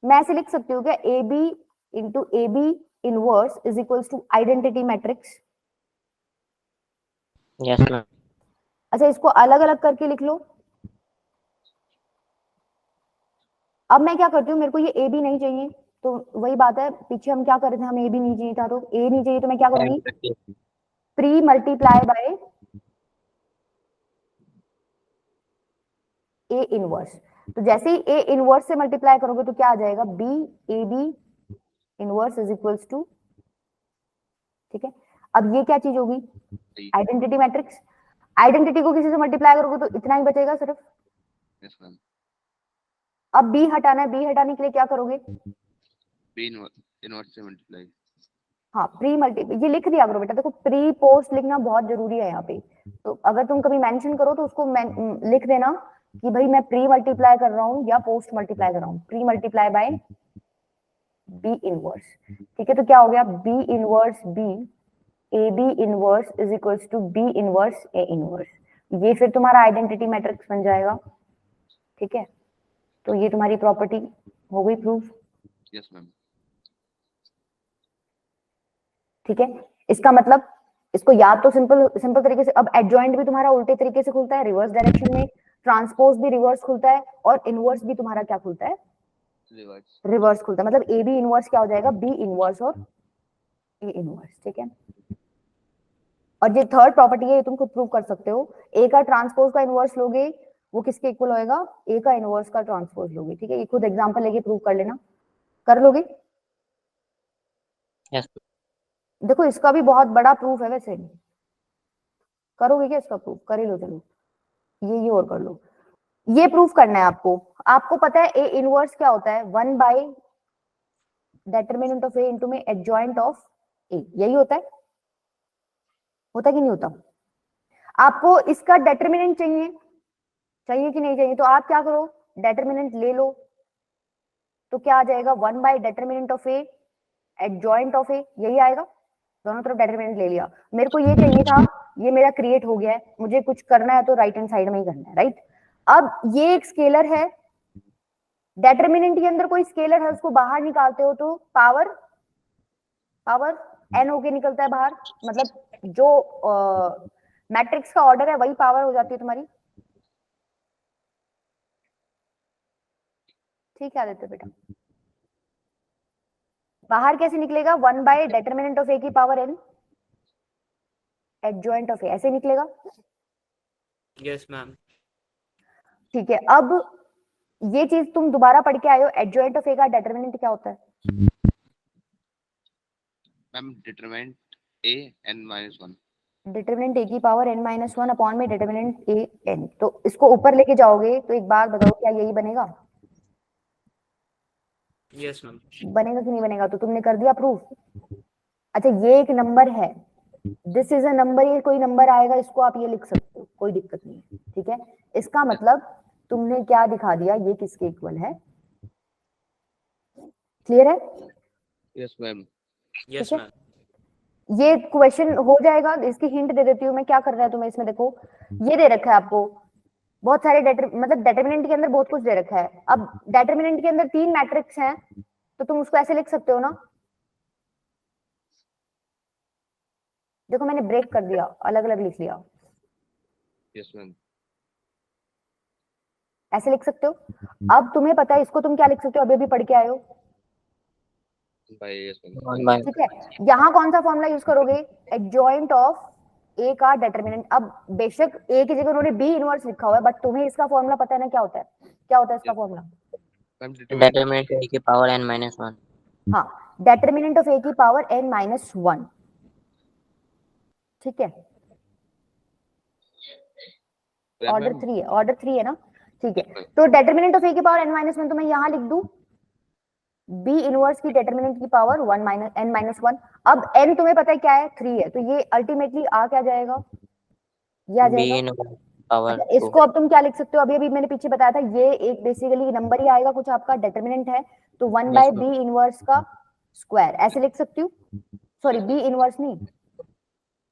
मैं ऐसे लिख सकती हूँ क्या, A B into A B inverse is equals to identity matrix. Yes ma'am. अच्छा इसको अलग अलग करके लिख लो। अब मैं क्या करती हूँ, मेरे को ये ए बी नहीं चाहिए, तो वही बात है पीछे हम क्या कर रहे थे, हमें ए बी नहीं चाहिए था, तो ए नहीं चाहिए तो मैं क्या करूंगी, pre multiply by A inverse. तो जैसे ही ए इनवर्स से मल्टीप्लाई करोगे तो क्या आ जाएगा, B A B inverse is equals to, ठीक है। अब ये क्या चीज होगी, आइडेंटिटी मैट्रिक्स। आइडेंटिटी को किसी से मल्टीप्लाई करोगे तो इतना ही बचेगा सिर्फ। Yes ma'am. अब बी हटाना है, बी हटाने के लिए क्या करोगे, बी इनवर्स से मल्टीप्लाई। हाँ प्री मल्टी, ये लिख दिया करो बेटा, देखो प्री पोस्ट लिखना बहुत जरूरी है यहाँ पे। तो अगर तुम कभी मेंशन करो तो उसको लिख देना कि भाई मैं प्री मल्टीप्लाई कर रहा हूँ या पोस्ट मल्टीप्लाई कर रहा हूँ, pre multiply by B inverse. ठीक है, तो क्या हो गया, B inverse B A B inverse is equals to B inverse A inverse. ये फिर तुम्हारा आइडेंटिटी मैट्रिक्स बन जाएगा। ठीक है, तो ये तुम्हारी प्रॉपर्टी हो गई प्रूफ। Yes ma'am. ठीक है, इसका मतलब इसको याद तो सिंपल सिंपल तरीके से, अब एडजॉइंट भी तुम्हारा उल्टे तरीके से खुलता है, रिवर्स डायरेक्शन में, ट्रांसपोज भी रिवर्स खुलता है, और इनवर्स भी तुम्हारा क्या खुलता है, रिवर्स। रिवर्स खुलता है। मतलब ए बी इनवर्स क्या हो जाएगा, बी इनवर्स और ए इनवर्स। ठीक है, और ये थर्ड प्रॉपर्टी है, ये तुम खुद प्रूव कर सकते हो। ए का ट्रांसपोज का इनवर्स लोगे वो किसके इक्वल होएगा, ए का इनवर्स का ट्रांसपोज लोगे। ठीक है, ये खुद एग्जांपल लेके प्रूव कर लेना, कर लोगे। यस देखो इसका भी बहुत बड़ा प्रूफ है वैसे, करोगे क्या इसका प्रूफ, कर ही लो चलो, ये और कर लो। ये प्रूफ करना है आपको। आपको पता है ए इनवर्स क्या होता है, 1 by determinant of A into में एडजॉइंट ऑफ ए, यही होता है कि नहीं होता। आपको इसका डेटरमिनेंट चाहिए, चाहिए कि नहीं चाहिए, तो आप क्या करो, डेटरमिनेंट ले लो, तो क्या आ जाएगा, 1 by determinant of A adjoint of A, यही आएगा। दोनों तरफ डेटरमिनेंट ले लिया, मेरे को ये चाहिए था, ये मेरा क्रिएट हो गया है, मुझे कुछ करना है तो राइट हैंड साइड में ही करना है, राइट। अब ये एक स्केलर है, डेटरमिनेंट के अंदर कोई स्केलर है, उसको बाहर निकालते हो तो पावर एन होके निकलता है बाहर, मतलब जो मैट्रिक्स का ऑर्डर है वही पावर हो जाती है तुम्हारी। ठीक है आदित्य बेटा, बाहर कैसे निकलेगा, 1 बाय डेटरमिनेंट ऑफ ए की पावर एन एडजॉइंट ऑफ ए, ऐसे निकलेगा। Yes ma'am. ठीक है, अब ये चीज तुम दोबारा पढ़ के आए हो, एडजॉइंट ऑफ ए का डेटरमिनेंट क्या होता है, ma'am determinant A N minus 1। Determinant A की पावर n माइनस 1 अपॉन में डिटरमिनेंट ए n। तो इसको ऊपर लेके जाओगे तो एक बात बताओ, क्या यही बनेगा, यस मैम। बनेगा कि नहीं बनेगा, तो तुमने कर दिया प्रूफ। अच्छा ये एक नंबर है, दिस इज अ नंबर, ये कोई नंबर आएगा, इसको आप ये लिख सकते हो, कोई दिक्कत नहीं है। ठीक है, इसका मतलब तुमने क्या दिखा दिया, ये किसके इक्वल है, क्लियर है। Yes ma'am. यस ठीक है? मैम। ये क्वेश्चन हो जाएगा, इसकी हिंट दे देती हूँ मैं, क्या कर रहा है तुम्हें इसमें, देखो ये दे रखा है आपको बहुत सारे मतलब डेटरमिनेंट के अंदर बहुत कुछ दे रखा है। अब डेटरमिनेंट के अंदर 3 मैट्रिक्स हैं, तो तुम उसको ऐसे लिख सकते हो ना, देखो मैंने ब्रेक कर दिया, अलग अलग लिख लिया, यस मैम। ऐसे लिख सकते हो। अब तुम्हें पता है इसको तुम क्या लिख सकते हो, अभी अभी पढ़ के आए हो। Bye yes ma'am. 1 बाय ठीक है, यहाँ कौन सा फॉर्मूला यूज करोगे, एडजॉइंट ऑफ ए का डेटरमिनेंट। अब बेशक ए की जगह उन्होंने बी इनवर्स लिखा हुआ है, बट तुम्हें इसका फॉर्मूला पता है ना, क्या होता है, क्या होता है इसका फॉर्मूला, मैम डिटरमिनेंट डेटरमिनेंट ए की पावर n माइनस 1। हाँ, डेटरमिनेंट ऑफ ए की पावर n माइनस 1। ठीक है, ऑर्डर 3 है, ऑर्डर 3 है ना। ठीक है, तो डेटरमिनेंट ऑफ ए की पावर n माइनस 1 तो मैं यहाँ लिख दूं, बी इनवर्स की डेटरमिनेंट की पावर 1 माइनस n माइनस 1। अब n तुम्हें पता है क्या है, 3 है, तो ये अल्टीमेटली आ क्या जाएगा, ये आ बी जाएगा। इन पावर अच्छा, 2। इसको अब तुम क्या लिख सकते हो, अभी अभी मैंने पीछे बताया था, ये एक बेसिकली नंबर ही आएगा कुछ, आपका डेटरमिनेंट है, तो 1 बाय बी इनवर्स का स्क्वायर, ऐसे लिख सकती हूँ। सॉरी बी इनवर्स नहीं,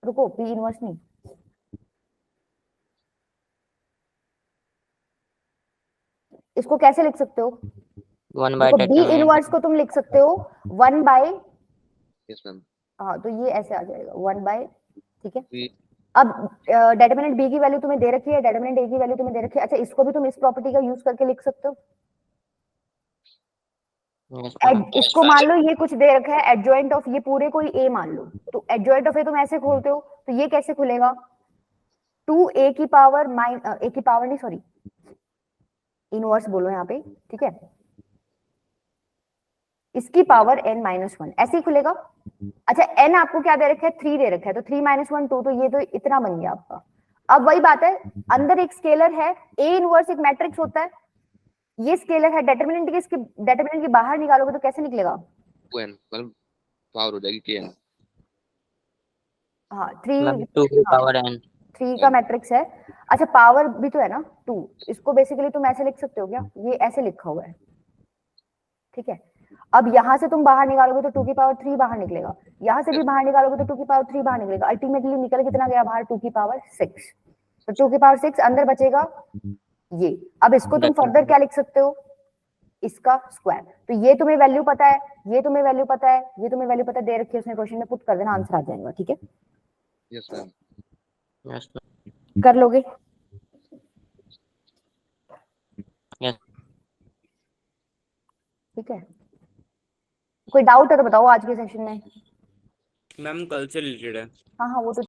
रुको बी इनवर्स नहीं, इसको कैसे लिख सकते हो, 1 बाय देखो बी इनवर्स डेटरमिनेंट को तुम लिख सकते हो 1 बाय, यस मैम। हाँ तो ये ऐसे आ जाएगा 1 बाय। ठीक है, बी अब डेटरमिनेंट बी की वैल्यू तुम्हें दे रखी है, डेटरमिनेंट ए की वैल्यू तुम्हें दे रखी है। अच्छा इसको भी तुम इस प्रॉपर्टी का यूज करके लिख सकते हो, इसको मान लो ये कुछ दे रखा है, एडजॉइंट ऑफ ये पूरे कोई ए मान लो, तो एडजॉइंट ऑफ ए तुम ऐसे खोलते हो, तो ये कैसे खुलेगा, 2 ए की पावर ए की पावर नहीं सॉरी इनवर्स बोलो यहाँ पे। ठीक है, इसकी पावर n माइनस 1 ऐसे ही खुलेगा। अच्छा n आपको क्या दे रखा है, 3 दे रखा है, तो 3 माइनस 1 2, तो ये तो इतना बन गया आपका। अब वही बात है, अंदर एक स्केलर है, ए इनवर्स एक मैट्रिक्स होता है, ये स्केलर है, डेटरमिनेंट के, इसके डेटरमिनेंट के बाहर निकालोगे तो कैसे निकलेगा, 2n मतलब पावर हो जाएगी kn। हाँ 3 मतलब 2 की पावर n 3 का मैट्रिक्स है। अच्छा पावर भी तो है ना 2, इसको बेसिकली तुम ऐसे लिख सकते हो क्या, ये ऐसे लिखा हुआ है, ठीक है। अब यहाँ से तुम बाहर निकालोगे तो 2 की पावर 3 बाहर निकलेगा, यहाँ से भी बाहर निकालोगे तो 2 की पावर 3 बाहर निकलेगा, अल्टीमेटली निकल कितना गया बाहर 2 की पावर 6। तो 2 की पावर 6 अंदर बचेगा ये। अब इसको तुम फर्दर क्या लिख सकते हो, इसका स्क्वायर। तो ये तुम्हें वैल्यू पता है, ये तुम्हें वैल्यू पता है, ये तुम्हें वैल्यू पता है, दे रखी है उसने क्वेश्चन में, पुट कर देना आंसर आ जाएगा, ठीक है। Yes ma'am. यस कर लोगे? यस ठीक है, कोई डाउट है तो बताओ आज के सेशन में। मैम कल से रिलेटेड है। हाँ हाँ वो तो